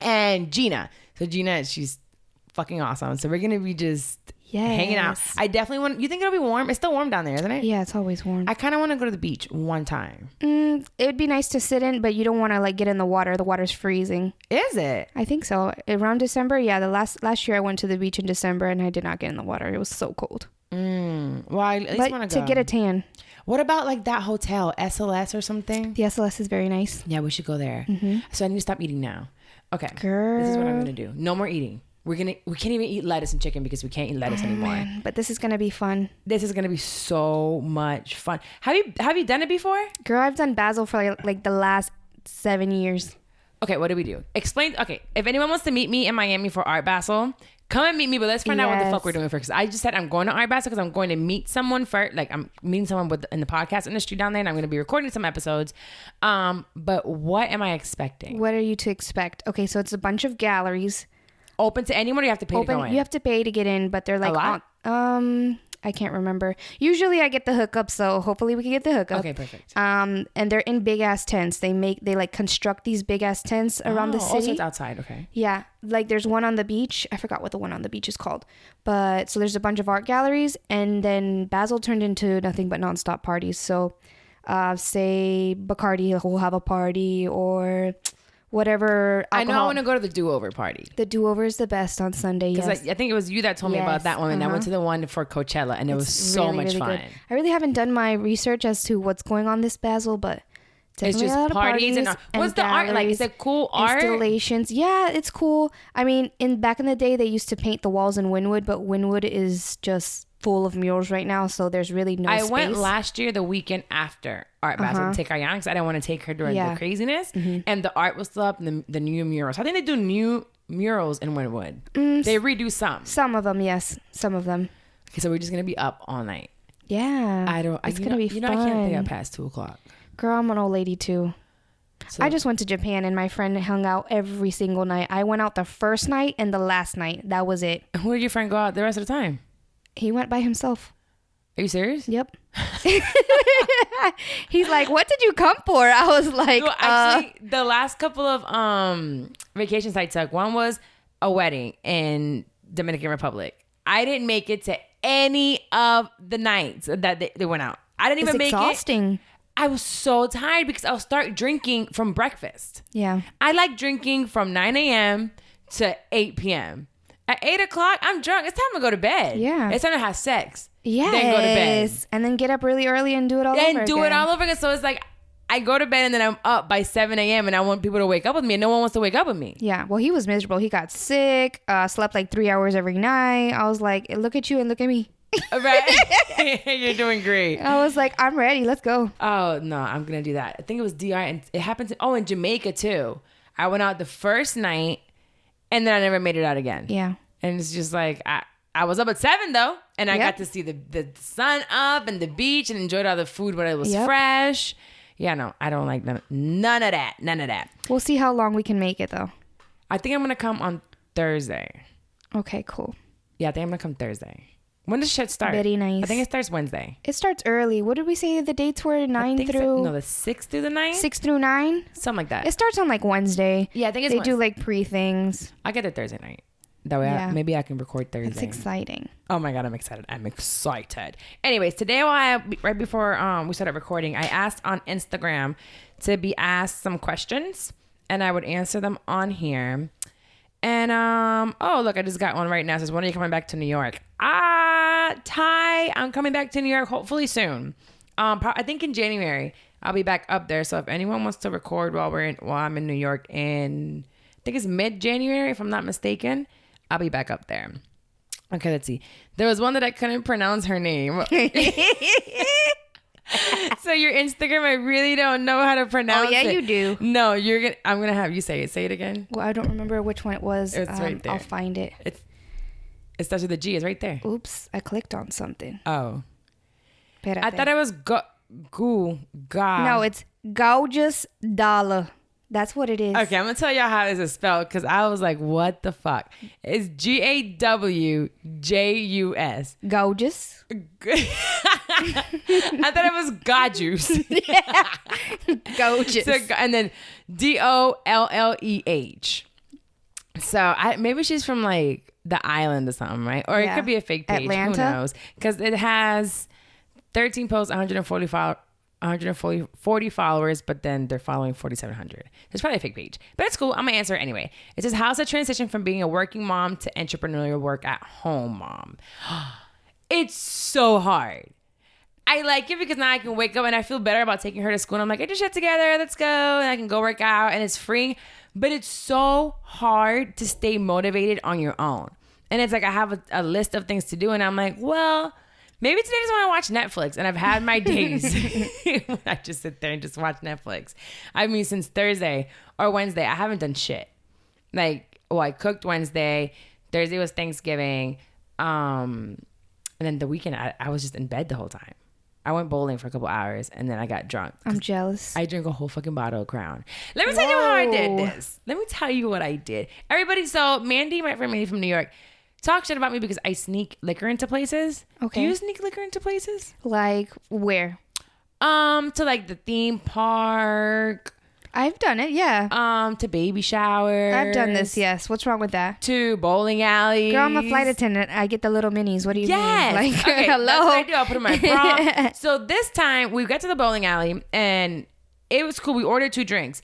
And Gina. So Gina, she's fucking awesome. So we're gonna be just hanging out. Yes. I definitely want. You think it'll be warm? It's still warm down there, isn't it? Yeah, it's always warm. I kind of want to go to the beach one time. It would be nice to sit in, but you don't want to like get in the water. The water's freezing. Is it? I think so. Around December, yeah. The last year I went to the beach in December and I did not get in the water. It was so cold. Well, I at least But want to go. get a tan, What about like that hotel, SLS or something? the SLS is very nice. Yeah, we should go there. So I need to stop eating now. Okay. Girl. This is what I'm gonna do. No more eating. We can't even eat lettuce and chicken because we can't eat lettuce anymore. Man, but this is gonna be fun. This is gonna be so much fun. Have you done it before? Girl, I've done basil for like the last 7 years. Okay, what do we do? Explain. Okay, if anyone wants to meet me in Miami for Art Basel, come and meet me. But let's find out what the fuck we're doing first. I just said I'm going to Art Basel because I'm going to meet someone first. Like I'm meeting someone in the podcast industry down there, and I'm going to be recording some episodes. But what am I expecting? What are you to expect? Okay, so it's a bunch of galleries. Open to anyone, or you have to pay to go in? You have to pay to get in, but they're like a lot? I can't remember. Usually I get the hookup, so hopefully we can get the hookup. Okay, perfect. And they're in big ass tents. They like construct these big ass tents around the city. Also it's outside, okay. Yeah. Like there's one on the beach. I forgot what the one on the beach is called. But so there's a bunch of art galleries, and then Basel turned into nothing but nonstop parties. So say Bacardi will have a party, or whatever alcohol. I know I want to go to the do-over party. The do-over is the best on Sunday, yes. Because I think it was you that told me about that one, and I went to the one for Coachella, and it was so really, much really fun. Good. I really haven't done my research as to what's going on this Basel, but it's just parties and art. What's the art like? Is it cool art? Installations. Yeah, it's cool. I mean, back in the day, they used to paint the walls in Wynwood, but Wynwood is just full of murals right now, so there's really no space. I went last year the weekend after Art Basel to take Ayana because I didn't want to take her during the craziness, and the art was still up, and the new murals. I think they do new murals in Wynwood. They redo some of them, yes, some of them. Okay, so we're just gonna be up all night. Yeah, it's gonna be fun. I can't stay up past 2:00. Girl, I'm an old lady too. So, I just went to Japan, and my friend hung out every single night. I went out the first night and the last night. That was it. Where did your friend go out the rest of the time? He went by himself. Are you serious? Yep. He's like, what did you come for? I was like, well, actually, the last couple of vacations I took, one was a wedding in Dominican Republic. I didn't make it to any of the nights that they went out. I didn't even make exhausting. I was so tired because I'll start drinking from breakfast. Yeah. I like drinking from 9 a.m. to 8 p.m. At 8 o'clock, I'm drunk. It's time to go to bed. Yeah. It's time to have sex. Yes. Then go to bed. And then get up really early and do it all over again. And do it all over again. So it's like, I go to bed and then I'm up by 7 a.m. and I want people to wake up with me, and no one wants to wake up with me. Yeah. Well, he was miserable. He got sick, slept like 3 hours every night. I was like, look at you and look at me. Right. You're doing great. I was like, I'm ready. Let's go. Oh, no, I'm going to do that. I think it was DR, and it happened in Jamaica too. I went out the first night and then I never made it out again. Yeah. And it's just like, I was up at 7 though, and I got to see the sun up and the beach and enjoyed all the food when it was fresh. Yeah, no, I don't like none of that. None of that. We'll see how long we can make it though. I think I'm going to come on Thursday. Okay, cool. Yeah, I think I'm going to come Thursday. When does shit start? Very nice. I think it starts Wednesday. It starts early. What did we say the dates were? 9 through... the 6th through the 9th? 6 through 9? Something like that. It starts on like Wednesday. Yeah, I think it's They do like pre-things. I'll get it Thursday night. That way maybe I can record Thursday. It's exciting. Oh my God, I'm excited. I'm excited. Anyways, today right before we started recording, I asked on Instagram to be asked some questions, and I would answer them on here. And oh look, I just got one right now. It says, when are you coming back to New York? Ty, I'm coming back to New York hopefully soon. I think in January I'll be back up there. So if anyone wants to record while I'm in New York in, I think it's mid-January if I'm not mistaken, I'll be back up there. Okay, let's see. There was one that I couldn't pronounce her name. So your Instagram, I really don't know how to pronounce it. Oh yeah, you do. No, I'm gonna have you say it. Say it again. Well, I don't remember which one it was. It's right there. I'll find it. It starts with a G. It's right there. Oops, I clicked on something. Oh. Espérate. I thought it was No, it's Gorgeous Dollar. That's what it is. Okay, I'm gonna tell y'all how this is spelled because I was like, what the fuck? It's GAWJUS. Gorgeous. I thought it was Gajus. Gorgeous. So, and then DOLLEH. So maybe she's from like the island or something, right? Or it could be a fake page. Atlanta? Who knows? Because it has 13 posts, 140 followers, but then they're following 4,700. It's probably a fake page, but it's cool. I'm gonna answer it anyway. It says, how's the transition from being a working mom to entrepreneurial work at home mom? It's so hard. I like it because now I can wake up and I feel better about taking her to school. And I'm like, get your shit together, let's go. And I can go work out and it's freeing. But it's so hard to stay motivated on your own. And it's like I have a list of things to do and I'm like, well, Maybe today I just want to watch Netflix, and I've had my days when I just sit there and just watch Netflix. I mean, since Thursday or Wednesday, I haven't done shit. Like, I cooked Wednesday. Thursday was Thanksgiving. And then the weekend, I was just in bed the whole time. I went bowling for a couple hours, and then I got drunk. I'm jealous. I drank a whole fucking bottle of Crown. Let me tell you how I did this. Let me tell you what I did. Everybody, so Mandy, my friend Mandy from New York, talk shit about me because I sneak liquor into places. Okay. Do you sneak liquor into places? Like where? To like the theme park. I've done it, yeah. To baby showers. I've done this, yes. What's wrong with that? To bowling alleys. Girl, I'm a flight attendant. I get the little minis. What do you mean? Like, okay, hello. That's what I do. I'll put in my bra. So this time we got to the bowling alley and it was cool. We ordered 2 drinks.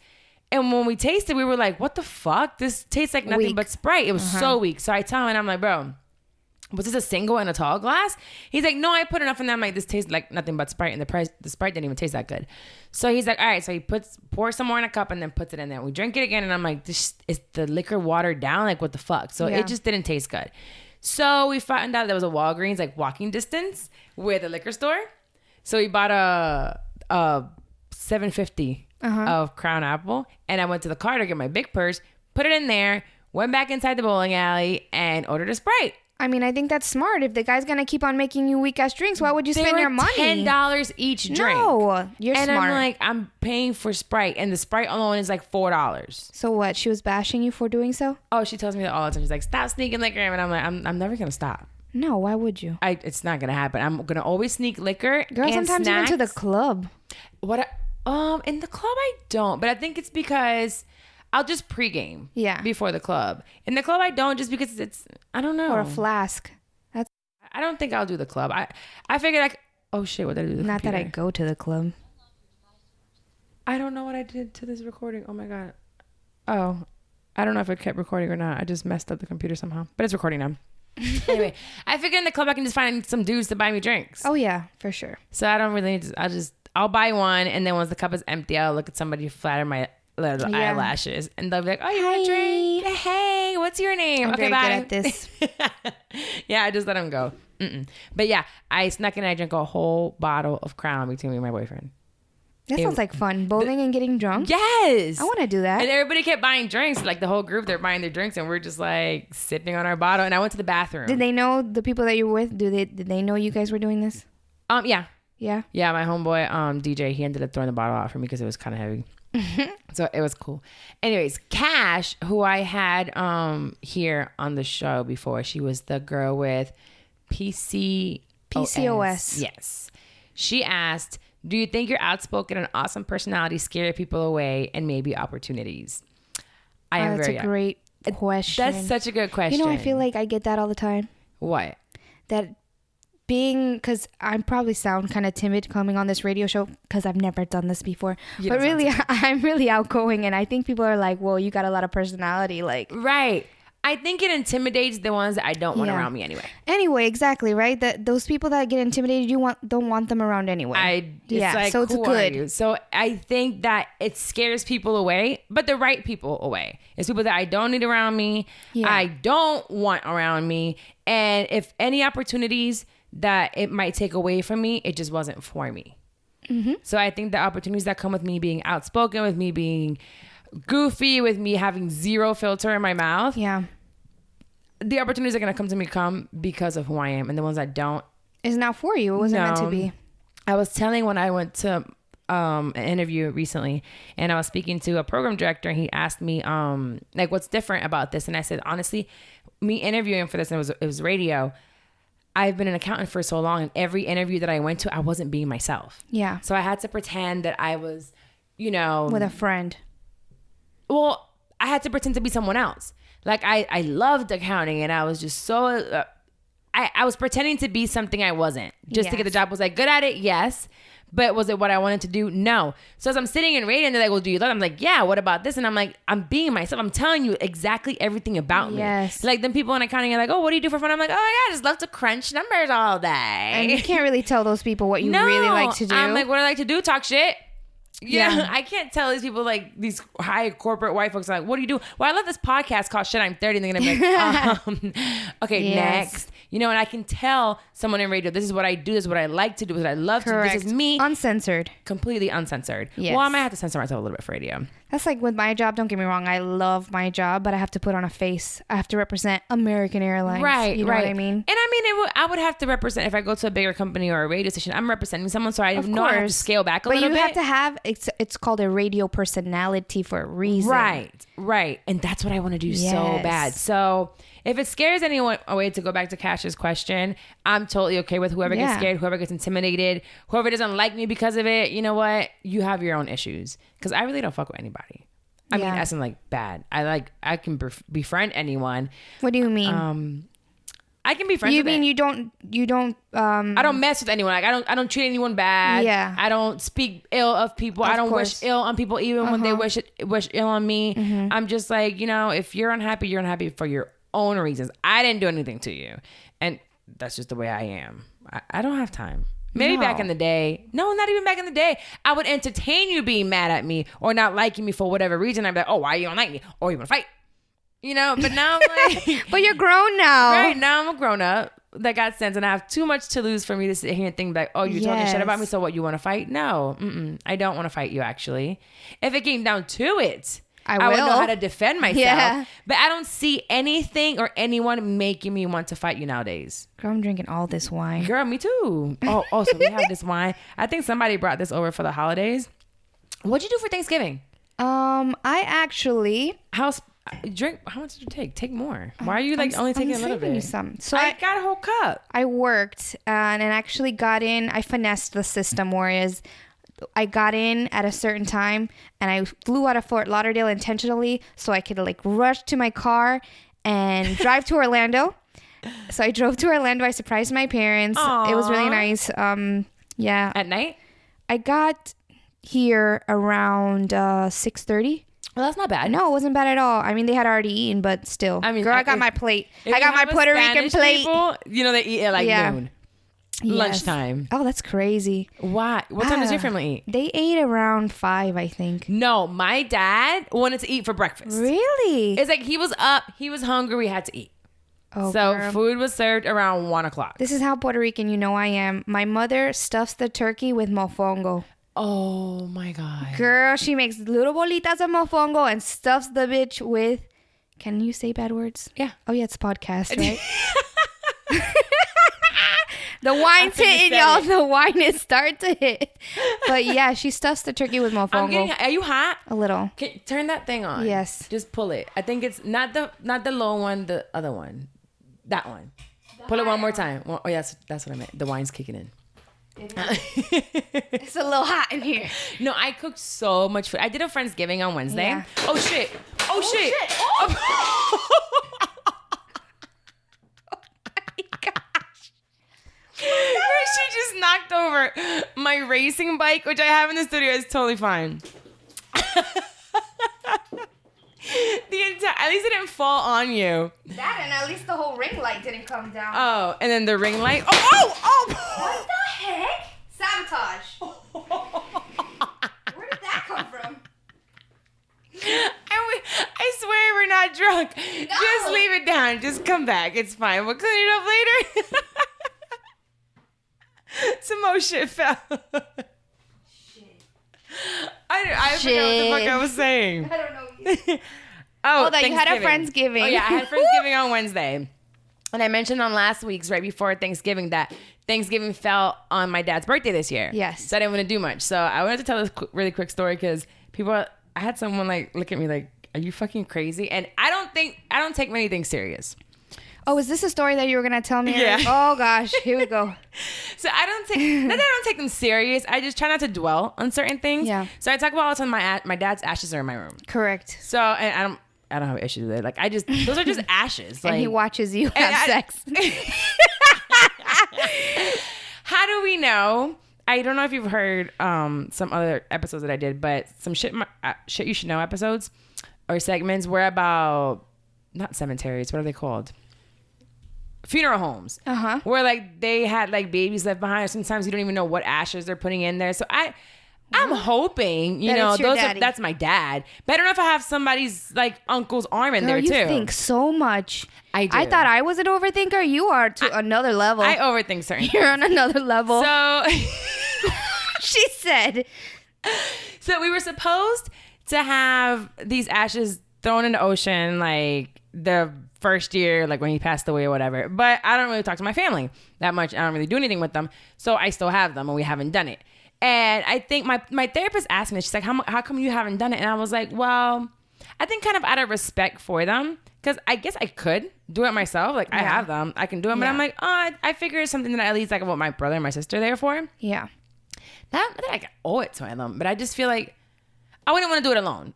And when we tasted, we were like, what the fuck? This tastes like nothing but Sprite. It was so weak. So I tell him, and I'm like, bro, was this a single and a tall glass? He's like, no, I put enough in that. I'm like, this tastes like nothing but Sprite. And the Sprite didn't even taste that good. So he's like, all right. So he pours some more in a cup and then puts it in there. We drink it again. And I'm like, this is the liquor watered down? Like, what the fuck? So it just didn't taste good. So we found out there was a Walgreens, like walking distance with a liquor store. So we bought a $7.50 of Crown Apple. And I went to the car to get my big purse, put it in there, went back inside the bowling alley and ordered a Sprite. I mean, I think that's smart. If the guy's going to keep on making you weak ass drinks, why would you spend your money? $10 each drink. No, you're and smart. I'm like, I'm paying for Sprite, and the Sprite alone is like $4. So what? She was bashing you for doing so? Oh, she tells me that all the time. She's like, stop sneaking liquor. And I'm like, I'm never going to stop. No, why would you? It's not going to happen. I'm going to always sneak liquor. Girl, and sometimes snacks. even to the club. In the club, I don't. But I think it's because I'll just pregame before the club. In the club, I don't just because I don't know. Or a flask. I don't think I'll do the club. I figured oh shit, what did I do to the Not computer? that I go to the club. I don't know what I did to this recording. Oh my God. Oh, I don't know if it kept recording or not. I just messed up the computer somehow, but it's recording now. Anyway, I figured in the club I can just find some dudes to buy me drinks. Oh yeah, for sure. So I don't really need to, I'll buy one, and then once the cup is empty, I'll look at somebody flatter my little eyelashes, and they'll be like, oh, you want a drink? Hey, what's your name? I'm okay, very bye. good at this. Yeah, I just let them go. But yeah, I snuck in and I drank a whole bottle of Crown between me and my boyfriend. That sounds like fun. Bowling and getting drunk? Yes. I want to do that. And everybody kept buying drinks. Like the whole group, they're buying their drinks and we're just like sipping on our bottle. And I went to the bathroom. Did they know, the people that you're with, did they know you guys were doing this? Yeah. Yeah? Yeah, my homeboy, DJ, he ended up throwing the bottle out for me because it was kind of heavy. So it was cool. Anyways, Cash, who I had here on the show before, she was the girl with PCOS. Yes. She asked, do you think your outspoken and awesome personality scare people away and maybe opportunities? That's a great question. That's such a good question. You know, I feel like I get that all the time. What? That because I probably sound kind of timid coming on this radio show because I've never done this before. But really, I'm really outgoing, and I think people are like, "Whoa, you got a lot of personality." Like, right. I think it intimidates the ones that I don't want around me anyway. Anyway, exactly, right? Those people that get intimidated, don't want them around anyway. So it's good. So I think that it scares people away, but the right people away. It's people that I don't need around me. Yeah. I don't want around me. And if any opportunities that it might take away from me, it just wasn't for me. Mm-hmm. So I think the opportunities that come with me being outspoken, with me being goofy, with me having zero filter in my mouth. Yeah. The opportunities that are going to come to me come because of who I am. And the ones that don't. Is not for you. It wasn't meant to be. I was telling when I went to an interview recently and I was speaking to a program director and he asked me like what's different about this. And I said, honestly, me interviewing for this, and it was radio. I've been an accountant for so long, and every interview that I went to, I wasn't being myself. Yeah. So I had to pretend that I was, with a friend. Well, I had to pretend to be someone else. Like I loved accounting, and I was just so, I was pretending to be something I wasn't just to get the job. Was I good at it? Yes. But was it what I wanted to do? No. So as I'm sitting in radio and they're like, well, do you love it? I'm like, yeah, what about this? And I'm like, I'm being myself. I'm telling you exactly everything about me. Yes. Like then people in accounting are like, oh, what do you do for fun? I'm like, oh my God, I just love to crunch numbers all day. And you can't really tell those people what you really like to do. I'm like, what I like to do? Talk shit. Yeah, I can't tell these people, like, these high corporate white folks, like, what do you do? Well, I love this podcast called Shit, I'm 30. And they're going to be like, okay, next. You know, and I can tell someone in radio, this is what I do, this is what I like to do, this is what I love to do. This is me. Uncensored. Completely uncensored. Yes. Well, I might have to censor myself a little bit for radio. That's like with my job. Don't get me wrong. I love my job, but I have to put on a face. I have to represent American Airlines. Right, you know what I mean? And I mean, I would have to represent, if I go to a bigger company or a radio station, I'm representing someone, so I know I have to scale back a little bit. But you have to have, it's called a radio personality for a reason. Right. And that's what I want to do so bad. So if it scares anyone away, to go back to Cash's question, I'm totally okay with whoever gets scared, whoever gets intimidated, whoever doesn't like me because of it. You know what? You have your own issues. Because I really don't fuck with anybody. I mean, as in, like, bad. I can befriend anyone. What do you mean? I can be friends with you don't I don't mess with anyone. Like, I don't treat anyone bad. Yeah. I don't speak ill of people. I don't wish ill on people even when they wish ill on me. Mm-hmm. I'm just like, you know, if you're unhappy for your own reasons. I didn't do anything to you. And that's just the way I am. I don't have time. Maybe back in the day. No, not even back in the day. I would entertain you being mad at me or not liking me for whatever reason. I'd be like, oh, why you don't like me? Or you want to fight? You know, but now I'm like... But you're grown now. Right, now I'm a grown up that got sense, and I have too much to lose for me to sit here and think like, oh, you're talking shit about me, so what, you want to fight? No, I don't want to fight you, actually. If it came down to it, I would know how to defend myself. Yeah. But I don't see anything or anyone making me want to fight you nowadays. Girl, I'm drinking all this wine. Girl, me too. Oh, so we have this wine. I think somebody brought this over for the holidays. What'd you do for Thanksgiving? I actually... How much did you take? Take more. Why are you only taking a little bit? Some. So I got a whole cup. I worked and actually got in. I finessed the system, whereas I got in at a certain time and I flew out of Fort Lauderdale intentionally so I could rush to my car and drive to Orlando. So I drove to Orlando. I surprised my parents. Aww. It was really nice. Yeah. At night? I got here around 6:30. Well, that's not bad. No, it wasn't bad at all. I mean, they had already eaten, but still. I mean, girl, I got my plate. I got my Puerto Rican plate. People, you know, they eat at noon. Yes. Lunchtime. Oh, that's crazy. Why? What time does your family eat? They ate around 5, I think. No, my dad wanted to eat for breakfast. Really? It's like he was up, he was hungry, we had to eat. Oh, so girl. Food was served around 1 o'clock. This is how Puerto Rican you know I am. My mother stuffs the turkey with mofongo. Oh my God. Girl, she makes little bolitas of mofongo and stuffs the bitch with... Can you say bad words? Yeah. Oh yeah, it's a podcast, right? The wine's hitting, y'all. The wine is starting to hit. But yeah, she stuffs the turkey with mofongo. Are you hot? A little. Turn that thing on. Yes. Just pull it. I think it's not the low one, the other one. That one. Pull it one more time. Oh yeah, that's what I meant. The wine's kicking in. It's a little hot in here. No, I cooked so much food. I did a Friendsgiving on Wednesday. Yeah. Oh shit. Oh shit. Oh my gosh. She just knocked over my racing bike, which I have in the studio. It's totally fine. At least it didn't fall on you. That, and at least the whole ring light didn't come down. Oh, and then the ring light. Oh! What the heck? Sabotage. Where did that come from? I swear we're not drunk. No. Just leave it down. Just come back. It's fine. We'll clean it up later. Some more shit fell. Shit. I forgot what the fuck I was saying. I don't know either. That you had a Friendsgiving. Oh, yeah, I had Friendsgiving on Wednesday. And I mentioned on last week's, right before Thanksgiving, that Thanksgiving fell on my dad's birthday this year. Yes. So I didn't want to do much. So I wanted to tell this really quick story because I had someone look at me like, are you fucking crazy? And I don't take many things serious. Oh, is this a story that you were going to tell me? Yeah. Oh, gosh. Here we go. So not that I don't take them serious. I just try not to dwell on certain things. Yeah. So I talk about all the time my dad's ashes are in my room. Correct. So, and I don't have issues with it. Those are just ashes. And he watches you have sex. How do we know? I don't know if you've heard some other episodes that I did, but some shit you should know episodes or segments were about, not cemeteries, what are they called? Funeral homes. Uh-huh. Where they had babies left behind. Sometimes you don't even know what ashes they're putting in there. So I'm hoping, you That know, it's your daddy. that's my dad. Better enough if I have somebody's like uncle's arm in there you too. think so much. I do. I thought I was an overthinker. You are to another level. I overthink certain You're on another level. So She said. So we were supposed to have these ashes thrown in the ocean like the first year, like when he passed away or whatever. But I don't really talk to my family that much. I don't really do anything with them. So I still have them and we haven't done it. And I think my therapist asked me, she's like, how come you haven't done it? And I was like, well, I think kind of out of respect for them, because I guess I could do it myself. Like I have them, I can do it. But I'm like, I figure it's something that at least like I want my brother and my sister there for. Yeah. That I owe it to them. But I just feel like I wouldn't want to do it alone.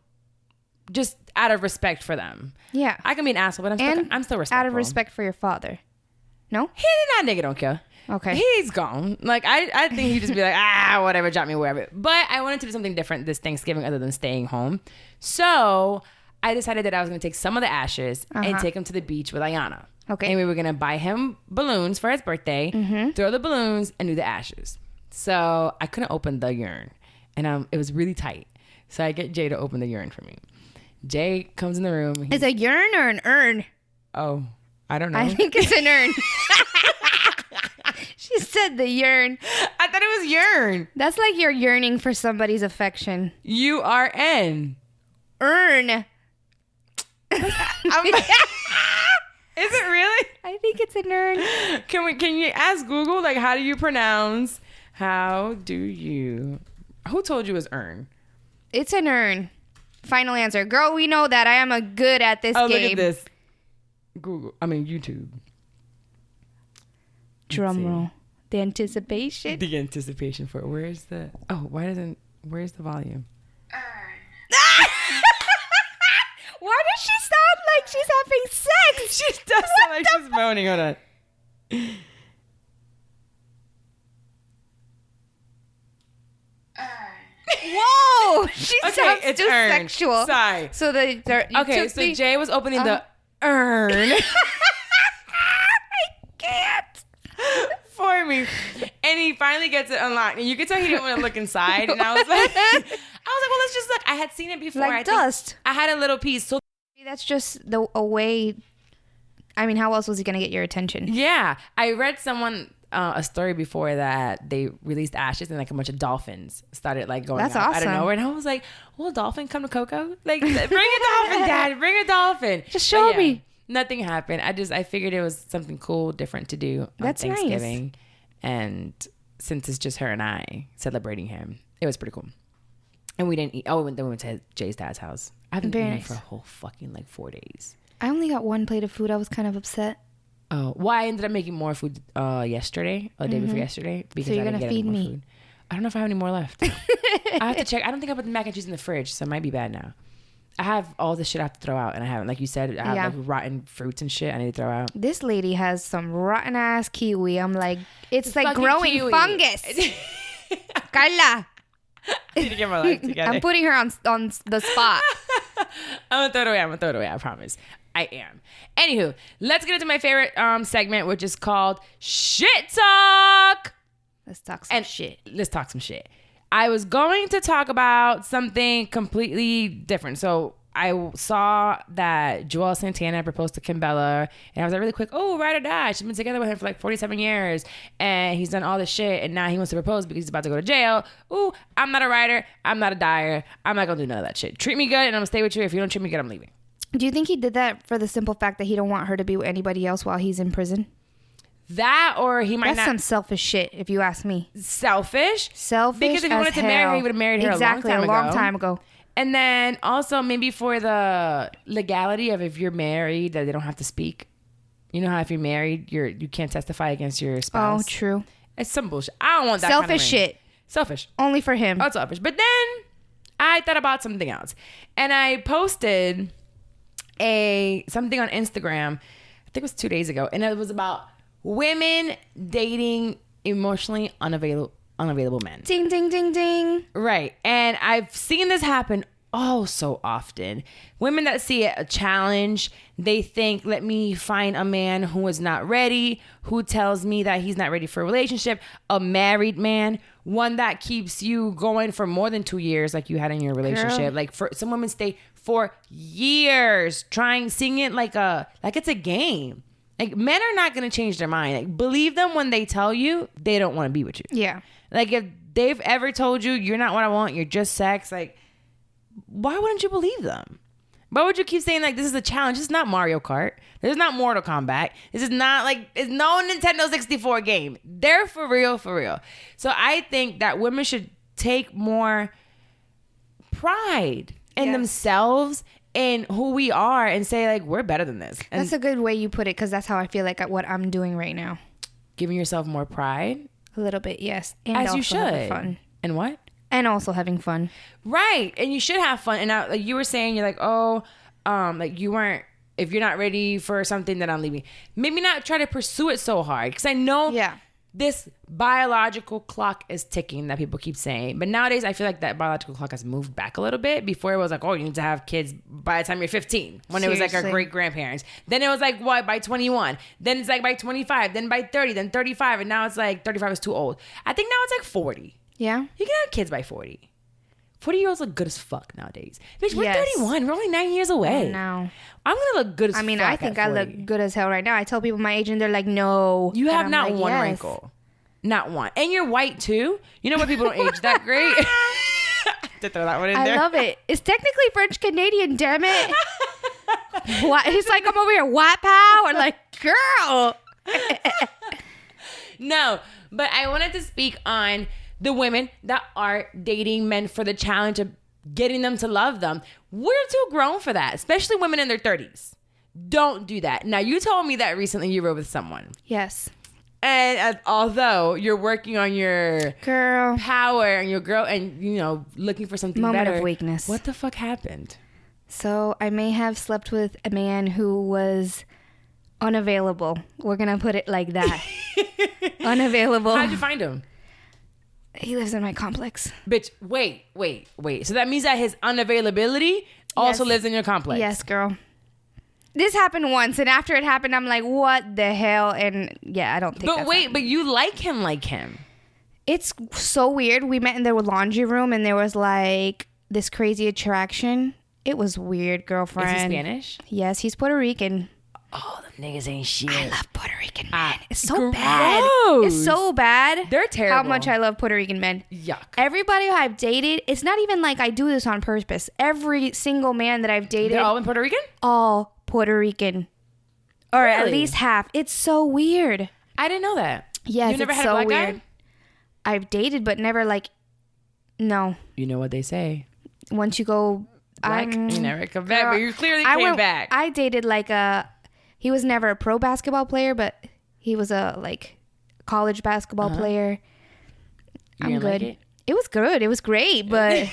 Just out of respect for them. Yeah. I can be an asshole, but I'm still respectful. Out of respect for your father. No? That nigga don't care. Okay. He's gone. Like, I think he'd just be like, whatever, drop me wherever. But I wanted to do something different this Thanksgiving other than staying home. So I decided that I was going to take some of the ashes and take him to the beach with Ayana. Okay. And we were going to buy him balloons for his birthday, throw the balloons, and do the ashes. So I couldn't open the urn. And it was really tight. So I get Jay to open the urn for me. Jay comes in the room. Is a urn or an urn? Oh, I don't know. I think it's an urn. She said the urn. I thought it was urn. That's like you're yearning for somebody's affection. URN. Urn. Is it really? I think it's an urn. Can you ask Google, like, how do you who told you it was urn? It's an urn. Final answer. Girl, we know that. I am a good at this game. Look at this. YouTube. Drum roll. The anticipation. The anticipation for it. Where's the volume? Why does she sound like she's having sex? She does sound like she's moaning. Hold on. Whoa! She sounds it's too urn. sexual. Sorry. So So Jay was opening the urn. I can't. For me, and he finally gets it unlocked, and you could tell he didn't want to look inside. And I was like, well, let's just look. I had seen it before. Like dust. I had a little piece. So That's just a way. I mean, how else was he gonna get your attention? yeah, I read a story before that they released ashes and like a bunch of dolphins started like going That's out awesome. of nowhere, and I was like, will a dolphin come to Coco? Like, bring a dolphin, Dad. Bring a dolphin. Just show me. Nothing happened. I figured it was something cool, different to do on That's Thanksgiving. nice. And since it's just her and I celebrating him, it was pretty cool. And we didn't eat. Oh, then we went to Jay's dad's house. I haven't Very eaten nice. for a whole fucking like 4 days. I only got one plate of food. I was kind of upset. Oh, well, I ended up making more food yesterday, or the day before yesterday, because you're I didn't gonna get any feed more me. food. I don't know if I have any more left. I have to check. I don't think I put the mac and cheese in the fridge, so it might be bad now. I have all this shit I have to throw out, and I haven't. Like you said, I have like rotten fruits and shit I need to throw out. This lady has some rotten ass kiwi. I'm like, it's like Fucking growing kiwi. fungus. Carla, I need to get my life together. I'm putting her on the spot. I'm gonna throw it away. I promise. I am. Anywho, let's get into my favorite segment, which is called Shit Talk. Let's talk some shit. Let's talk some shit. I was going to talk about something completely different. So I saw that Joel Santana proposed to Kim Bella, and I was like, really quick, oh, ride or die. She's been together with him for like 47 years, and he's done all this shit, and now he wants to propose because he's about to go to jail. Ooh, I'm not a rider. I'm not a dyer. I'm not going to do none of that shit. Treat me good, and I'm going to stay with you. If you don't treat me good, I'm leaving. Do you think he did that for the simple fact that he don't want her to be with anybody else while he's in prison? That, or he might That's some selfish shit, if you ask me. Selfish. Selfish Because if he as wanted to marry her, he would have married her exactly, a long time ago. And then also maybe for the legality of if you're married, that they don't have to speak. You know how if you're married, you can't testify against your spouse. Oh, true. It's some bullshit. I don't want that Selfish kind of ring. shit. Selfish. Only for him. Oh, it's selfish. But then I thought about something else. And I posted something on Instagram, I think it was 2 days ago. And it was about women dating emotionally unavailable men. Ding, ding, ding, ding. Right. And I've seen this happen oh so often. Women that see it a challenge, they think, let me find a man who is not ready, who tells me that he's not ready for a relationship, a married man, one that keeps you going for more than 2 years like you had in your relationship. Girl. Like for some women stay for years seeing it like it's a game. Like men are not going to change their mind. Like believe them when they tell you they don't want to be with you. Yeah. Like if they've ever told you you're not what I want, you're just sex, like why wouldn't you believe them? Why would you keep saying like this is a challenge? This is not Mario Kart. This is not Mortal Kombat. This is not like it's no Nintendo 64 game. They're for real, for real. So I think that women should take more pride in themselves and who we are and say like we're better than this. And That's a good way you put it, because that's how I feel like what I'm doing right now. giving yourself more pride. A little bit, yes. And as also you should. having fun. And what? And also having fun. Right. And you should have fun. And now, like you were saying, you're like, oh, like you weren't, if you're not ready for something, then I'm leaving. Maybe not try to pursue it so hard. Because I know this biological clock is ticking that people keep saying. But nowadays, I feel like that biological clock has moved back a little bit. Before it was like, oh, you need to have kids by the time you're 15. When it was like our great grandparents. Then it was like, what, by 21. Then it's like by 25. Then by 30. Then 35. And now it's like 35 is too old. I think now it's like 40. Yeah. You can have kids by 40. 40-year-olds look good as fuck nowadays. Bitch, we're 31. We're only 9 years away. No. I'm going to look good as fuck. I mean, I think I look good as hell right now. I tell people my age and they're like, no. You have and not like, one wrinkle. Not one. And you're white too. You know what? People don't age that great. To throw that one in there. I love it. It's technically French Canadian, damn it. What? It's like I'm over here, white power. Like, girl. No, but I wanted to speak on the women that are dating men for the challenge of getting them to love them. We're too grown for that, especially women in their 30s. Don't do that. Now, you told me that recently you were with someone. Yes. And although you're working on your girl power and your girl and, you know, looking for something moment better. Of weakness. What the fuck happened? So I may have slept with a man who was unavailable. We're going to put it like that. Unavailable. How'd you find him? He lives in my complex. Bitch, wait. So that means that his unavailability also lives in your complex. Yes, girl. This happened once, and after it happened, I'm like, what the hell? And yeah, I don't think But wait, but you like him. It's so weird. We met in the laundry room, and there was like this crazy attraction. It was weird, girlfriend. Is he Spanish? Yes, he's Puerto Rican. Oh, the niggas ain't shit. I love Puerto Rican men. It's so gross. bad. It's so bad. They're terrible. How much I love Puerto Rican men. Yuck. Everybody who I've dated, it's not even like I do this on purpose. Every single man that I've dated. They're all in Puerto Rican? All Puerto Rican. Or really? at least half. It's so weird. I didn't know that. Yes, you never it's had so a black weird. guy? I've dated, but never like, no. You know what they say. Once you go black, you never come back, but you clearly came back. I dated like he was never a pro basketball player, but he was a like college basketball player. I'm good. Like it was good. It was great, but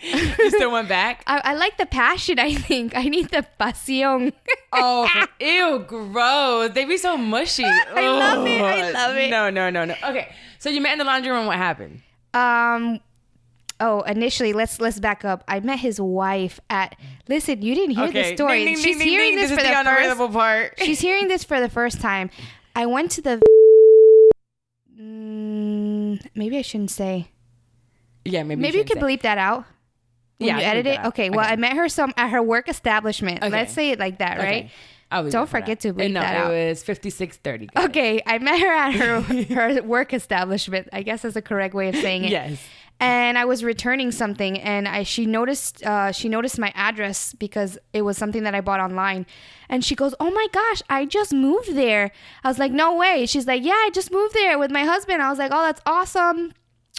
you still went back? I like the passion, I think. I need the pasión. Oh, ew, gross. They be so mushy. I love it. No. Okay, so you met in the laundry room. What happened? Oh, initially, let's back up. I met his wife at. Listen, you didn't hear the story. Ding, ding, ding, this is the unavailable part. She's hearing this for the first time. I went to the. Maybe I shouldn't say. Yeah, maybe you could bleep that out. When you edit it. Okay. Well, I met her at her work establishment. Okay. Let's say it like that, right? Don't forget to bleep that out. It was 5630. Okay, I met her at her work establishment. I guess that's the correct way of saying it. Yes. And I was returning something, and she noticed my address because it was something that I bought online. And she goes, "Oh my gosh, I just moved there." I was like, "No way." She's like, "Yeah, I just moved there with my husband." I was like, "Oh, that's awesome.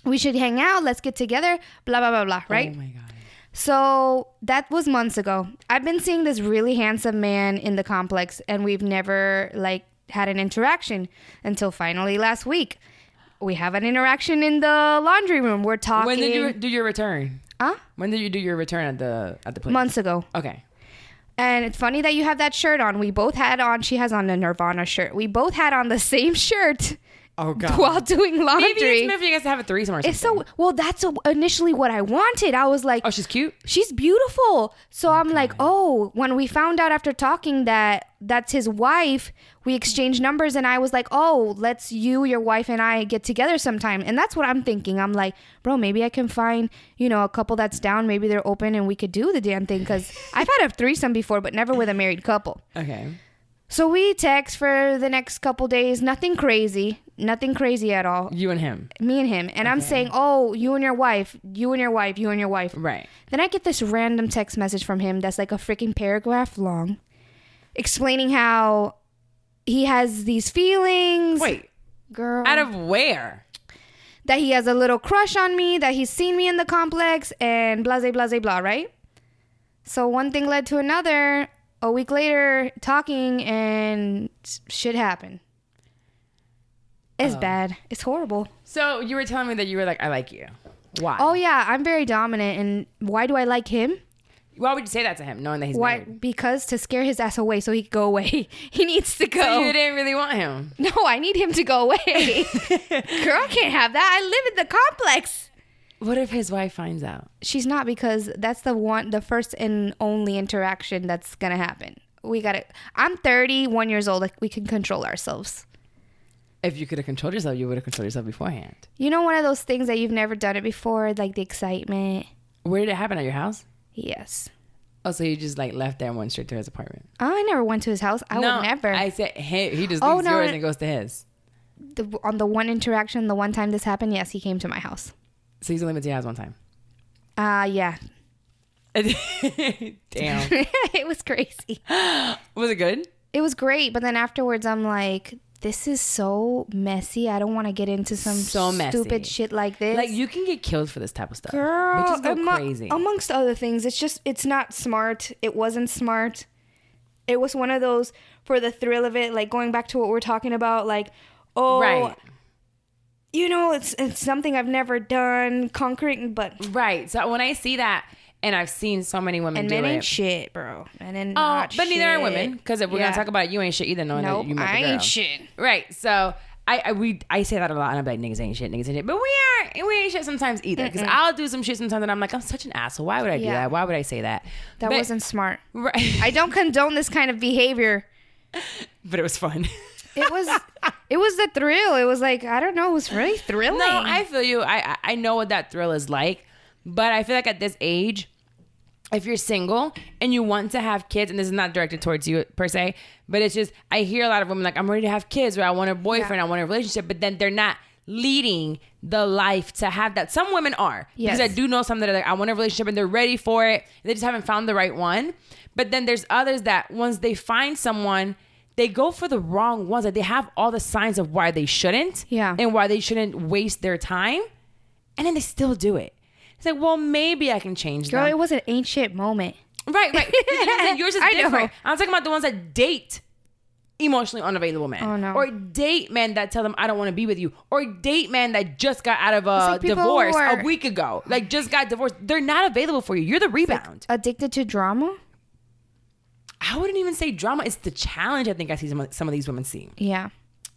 We should hang out. Let's get together." Blah blah blah blah. Right? Oh my god. So that was months ago. I've been seeing this really handsome man in the complex, and we've never like had an interaction until finally last week. We have an interaction in the laundry room. We're talking. When did you do your return? Huh? When did you do your return at the place? Months ago. Okay. And it's funny that you have that shirt on. We both had on. She has on a Nirvana shirt. We both had on the same shirt Oh God. while doing laundry. Maybe it's meant for you guys to have a threesome or something. It's so well. That's initially what I wanted. I was like, oh, she's cute. she's beautiful. So I'm like, oh, when we found out after talking that that's his wife, we exchanged numbers, and I was like, oh, let's your wife and I get together sometime. And that's what I'm thinking. I'm like, bro, maybe I can find, a couple that's down. Maybe they're open and we could do the damn thing. Because I've had a threesome before, but never with a married couple. Okay. So we text for the next couple days. Nothing crazy at all. You and him. Me and him. And I'm saying, oh, you and your wife. Right. Then I get this random text message from him that's like a freaking paragraph long, explaining how he has these feelings. Wait. Girl. Out of where? That he has a little crush on me, that he's seen me in the complex, and blah, blah, blah, blah, right? So one thing led to another. A week later, talking, and shit happened. It's bad. It's horrible. So you were telling me that you were like, I like you. Why? Oh, yeah. I'm very dominant. And why do I like him? Why would you say that to him, knowing that he's married? Because to scare his ass away so he could go away. He needs to go. So you didn't really want him? No, I need him to go away. Girl, I can't have that. I live in the complex. What if his wife finds out? She's not, because that's the first and only interaction that's going to happen. I'm 31 years old. Like, we can control ourselves. If you could have controlled yourself, you would have controlled yourself beforehand. One of those things that you've never done it before, like the excitement. Where did it happen? At your house? Yes. Oh, so you just like left there and went straight to his apartment? Oh, I never went to his house. I would never. I said he just leaves yours and goes to his. On the one interaction, the one time this happened, yes, he came to my house. So he's only been to your house one time? Yeah. Damn. It was crazy. Was it good? It was great, but then afterwards I'm like, this is so messy. I don't want to get into some stupid shit like this. Like, you can get killed for this type of stuff. Girl, bitches go crazy. Amongst other things, it's not smart. It wasn't smart. It was one of those for the thrill of it, like going back to what we're talking about, like, oh, right. It's something I've never done, conquering, but right. So when I see that, and I've seen so many women do it. And men ain't shit, bro. Men ain't not but shit. neither are women. Because if we're gonna talk about it, you ain't shit either. Knowing that you met the girl. I ain't shit. Right. So I say that a lot, and I'm like, niggas ain't shit, but we ain't shit sometimes either. Because I'll do some shit sometimes, and I'm like, I'm such an asshole. Why would I do that? Why would I say that? That wasn't smart. Right. I don't condone this kind of behavior. But it was fun. It was the thrill. It was like, I don't know, it was really thrilling. No, I feel you. I know what that thrill is like, but I feel like at this age, if you're single and you want to have kids, and this is not directed towards you per se, but it's just, I hear a lot of women like, I'm ready to have kids, or I want a boyfriend, I want a relationship, but then they're not leading the life to have that. Some women are. Yes. Because I do know some that are like, I want a relationship, and they're ready for it. They just haven't found the right one. But then there's others that once they find someone, they go for the wrong ones. Like, they have all the signs of why they shouldn't. Yeah. And why they shouldn't waste their time. And then they still do it. It's like, well, maybe I can change them. Girl, it was an ain't shit moment. Right. Yours is different. I'm talking about the ones that date emotionally unavailable men. Oh, no. Or date men that tell them, I don't want to be with you. Or date men that just got out of a like divorce a week ago. Like, just got divorced. They're not available for you. You're the rebound. Like, addicted to drama? I wouldn't even say drama. It's the challenge I think I see some of these women see. Yeah.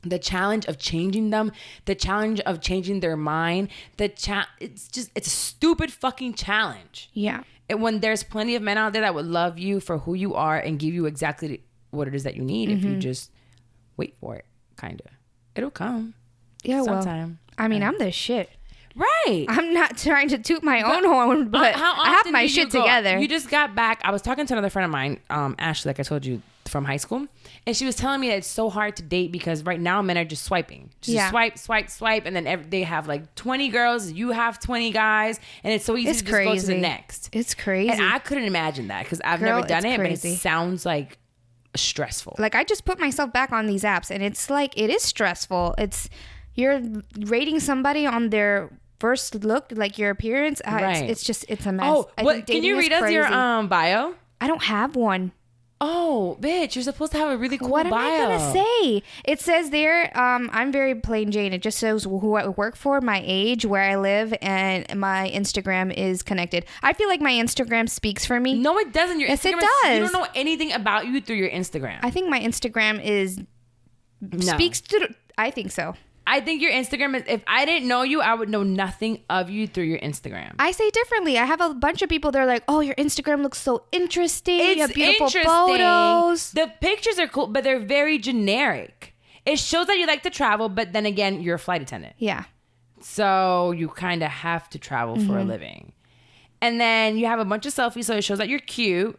The challenge of changing them. The challenge of changing their mind. It's a stupid fucking challenge. Yeah. And when there's plenty of men out there that would love you for who you are and give you exactly what it is that you need, if you just wait for it, kind of. It'll come. Yeah, sometime. Well, I mean, I'm the shit. Right. I'm not trying to toot my own horn, but I have my shit together. You just got back. I was talking to another friend of mine, Ashley, like I told you, from high school. And she was telling me that it's so hard to date because right now men are just swiping. Just swipe. And then they have like 20 girls. You have 20 guys. And it's so easy to just go to the next. It's crazy. And I couldn't imagine that because I've never done it. Crazy. But it sounds like stressful. Like, I just put myself back on these apps and it's like, it is stressful. You're rating somebody on their first look, like your appearance. Right. It's a mess. Oh, can you read us your bio? I don't have one. Oh, bitch, you're supposed to have a really cool bio. What am I gonna say? It says there, I'm very plain Jane. It just says who I work for, my age, where I live, and my Instagram is connected. I feel like my Instagram speaks for me. No, it doesn't. Your yes, Instagram it does. You don't know anything about you through your Instagram. I think my Instagram speaks to. I think so. I think your Instagram is, if I didn't know you, I would know nothing of you through your Instagram. I say differently. I have a bunch of people, they're like, oh, your Instagram looks so interesting. You have beautiful photos. The pictures are cool, but they're very generic. It shows that you like to travel, but then again, you're a flight attendant. Yeah. So you kind of have to travel for a living. And then you have a bunch of selfies, so it shows that you're cute.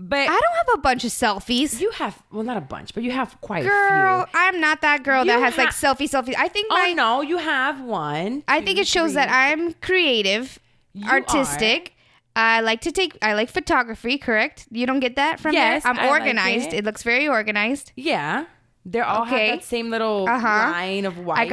But I don't have a bunch of selfies. you have, well, not a bunch, but you have quite Girl, a few. I'm not that girl You that has like ha- selfies. I think Oh, no, you have one. I think it shows that I'm creative, artistic. I like photography, correct? You don't get that from Yes, there? I'm I like organized. it. It looks very organized. Yeah. They're all Okay. have that same little line of white.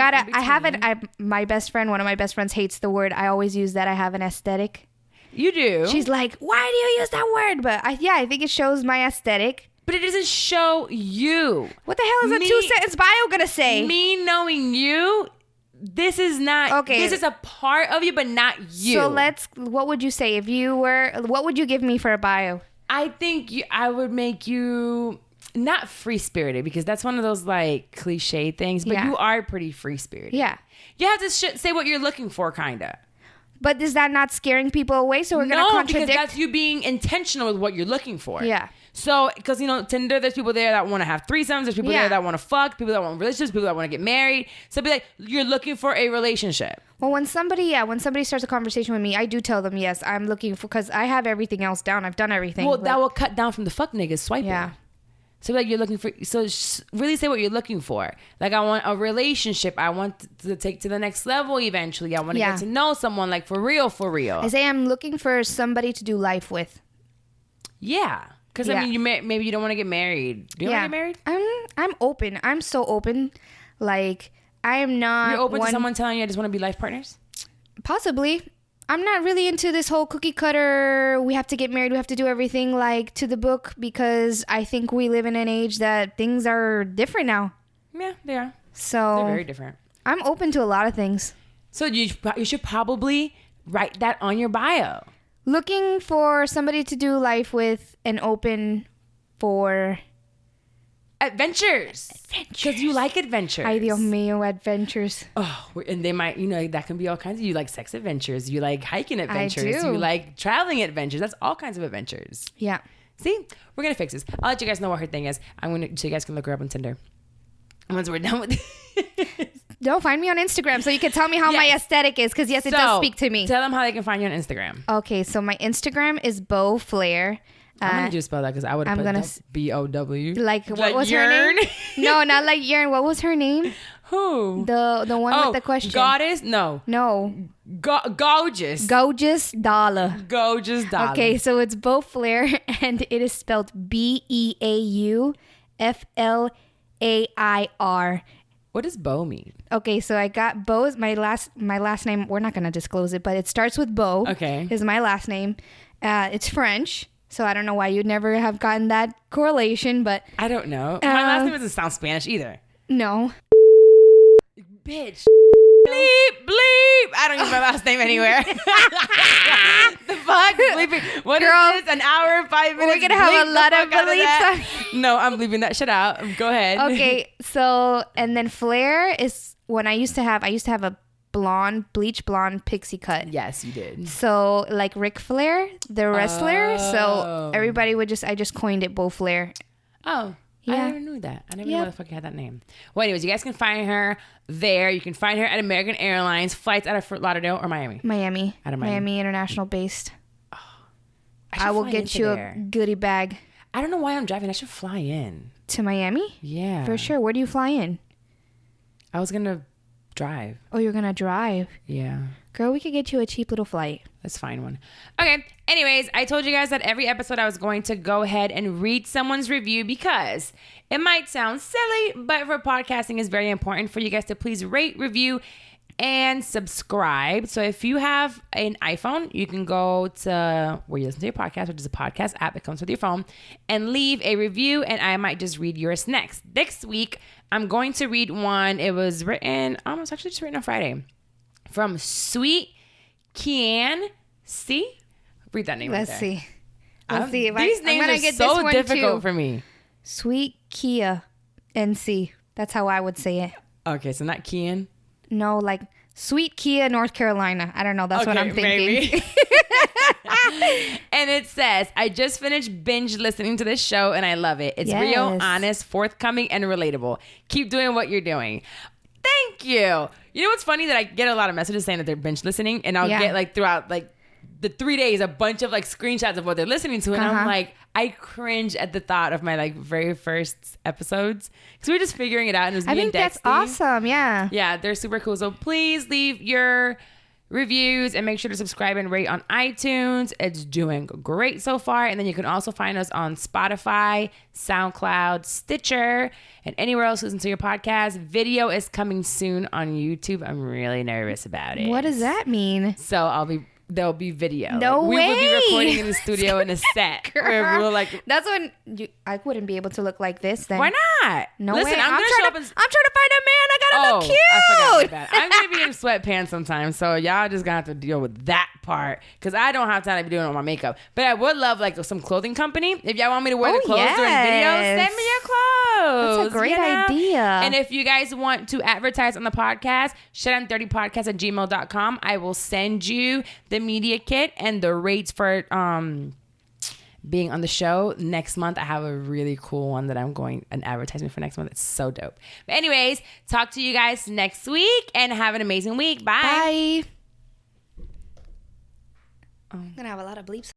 My best friend, one of my best friends hates the word. I always use that. I have an aesthetic. You do. She's like, why do you use that word? But I think it shows my aesthetic. But it doesn't show you. What the hell is a 2-sentence bio gonna say? Me knowing you, this is not, Okay. this is a part of you, but not you. So what would you say if you were, what would you give me for a bio? I think I would make you not free-spirited, because that's one of those like cliche things, but Yeah. you are pretty free-spirited. Yeah. You have to say what you're looking for, kind of. But is that not scaring people away? So we're going to contradict? Because that's you being intentional with what you're looking for. Yeah. So, because, Tinder, there's people there that want to have threesomes. There's people there that want to fuck. People that want relationships. People that want to get married. So, be like, you're looking for a relationship. Well, when somebody starts a conversation with me, I do tell them, yes, I'm looking for, because I have everything else down. I've done everything. Well, that will cut down from the fuck niggas swiping. Yeah. So, like, you're looking for, really say what you're looking for. Like, I want a relationship. I want to take to the next level eventually. I want to get to know someone, like, for real, for real. I say I'm looking for somebody to do life with. Yeah. Because, I mean, maybe you don't want to get married. Do you want to get married? I'm open. I'm so open. Like, I am not. You're open to someone telling you I just want to be life partners? Possibly. I'm not really into this whole cookie cutter, we have to get married, we have to do everything like to the book, because I think we live in an age that things are different now. Yeah, they are. So they're very different. I'm open to a lot of things. So you should probably write that on your bio. Looking for somebody to do life with and open for adventures. Because you like adventures. Ay, Dios mío, adventures. Oh, and they might, that can be all kinds of, you like sex adventures. You like hiking adventures. I do. You like traveling adventures. That's all kinds of adventures. Yeah. See, we're going to fix this. I'll let you guys know what her thing is. So you guys can look her up on Tinder. And once we're done with this. Don't find me on Instagram so you can tell me how my aesthetic is, because yes, it does speak to me. Tell them how they can find you on Instagram. Okay, so my Instagram is Beau Flair. I'm gonna just spell that because I would have put BOW. Like what was her name? No, not like Yearn. What was her name? Who? The one with the question. Goddess? No. Gorgeous. Gorgeous Dollar. Gorgeous Dollar. Okay, so it's Beau Flair, and it is spelled BEAUFLAIR. What does Beau mean? Okay, so I got Beau is my last name. We're not gonna disclose it, but it starts with Beau. Okay. Is my last name. It's French. So I don't know why you'd never have gotten that correlation, but I don't know. My last name doesn't sound Spanish either. No. Bitch. Bleep, bleep. I don't use my last name anywhere. The fuck? Bleeping. What Girl, is this? An hour and 5 minutes? We're going to have a lot of bleeps. No, I'm bleeping that shit out. Go ahead. Okay, so, and then Flair is when I used to have a bleach blonde pixie cut. Yes, you did. So like Ric Flair, the wrestler. So everybody I just coined it Beau Flair. Oh, yeah. I never knew that. I never knew the fuck you had that name. Well, anyways, you guys can find her there. You can find her at American Airlines flights out of Fort Lauderdale or Miami. Out of Miami International based. Oh, I will get you a goodie bag. I don't know why I'm driving. I should fly in to Miami. Yeah, for sure. Where do you fly in? I was gonna drive. Oh, you're gonna drive? Yeah. Girl, we could get you a cheap little flight. Let's find one. Okay. Anyways, I told you guys that every episode I was going to go ahead and read someone's review because it might sound silly, but for podcasting it's very important for you guys to please rate, review, and subscribe. So if you have an iPhone, you can go to where you listen to your podcast, which is a podcast app that comes with your phone, and leave a review, and I might just read yours next. Next week, I'm going to read one. It was written, it's actually just written on Friday, from Sweet Kian C. Read that name. Let's right see. Let's see. These names are so difficult for me. Sweet Kia NC. That's how I would say it. Okay, so not Kian. No, like Sweet Kia, North Carolina. I don't know. That's what I'm thinking. Maybe. And it says, I just finished binge listening to this show and I love it. It's real, honest, forthcoming, and relatable. Keep doing what you're doing. Thank you. You know what's funny? That I get a lot of messages saying that they're binge listening, and I'll get like throughout like the 3 days a bunch of like screenshots of what they're listening to, and I'm like, I cringe at the thought of my like very first episodes because we were just figuring it out, and it was me and Dexty. That's awesome. Yeah, they're super cool. So please leave your reviews and make sure to subscribe and rate on iTunes. It's doing great so far. And then you can also find us on Spotify, SoundCloud, Stitcher, and anywhere else listen to your podcast. Video is coming soon on YouTube. I'm really nervous about it. What does that mean? So there'll be video. No way. We will be recording in the studio in a set. Where we'll like. That's when I wouldn't be able to look like this then. Why not? No Listen, way. I'm trying to find a man. I gotta look cute. I forgot about that. I'm gonna be in sweatpants sometimes, so y'all just gonna have to deal with that part because I don't have time to be doing all my makeup. But I would love like some clothing company. If y'all want me to wear the clothes during videos, send me your clothes. That's a great idea. And if you guys want to advertise on the podcast, shitI'm30podcast@gmail.com. I will send you the media kit and the rates for being on the show. Next month I have a really cool one that I'm going an advertisement for next month. It's so dope. But anyways, talk to you guys next week and have an amazing week. Bye. I'm gonna have a lot of bleeps.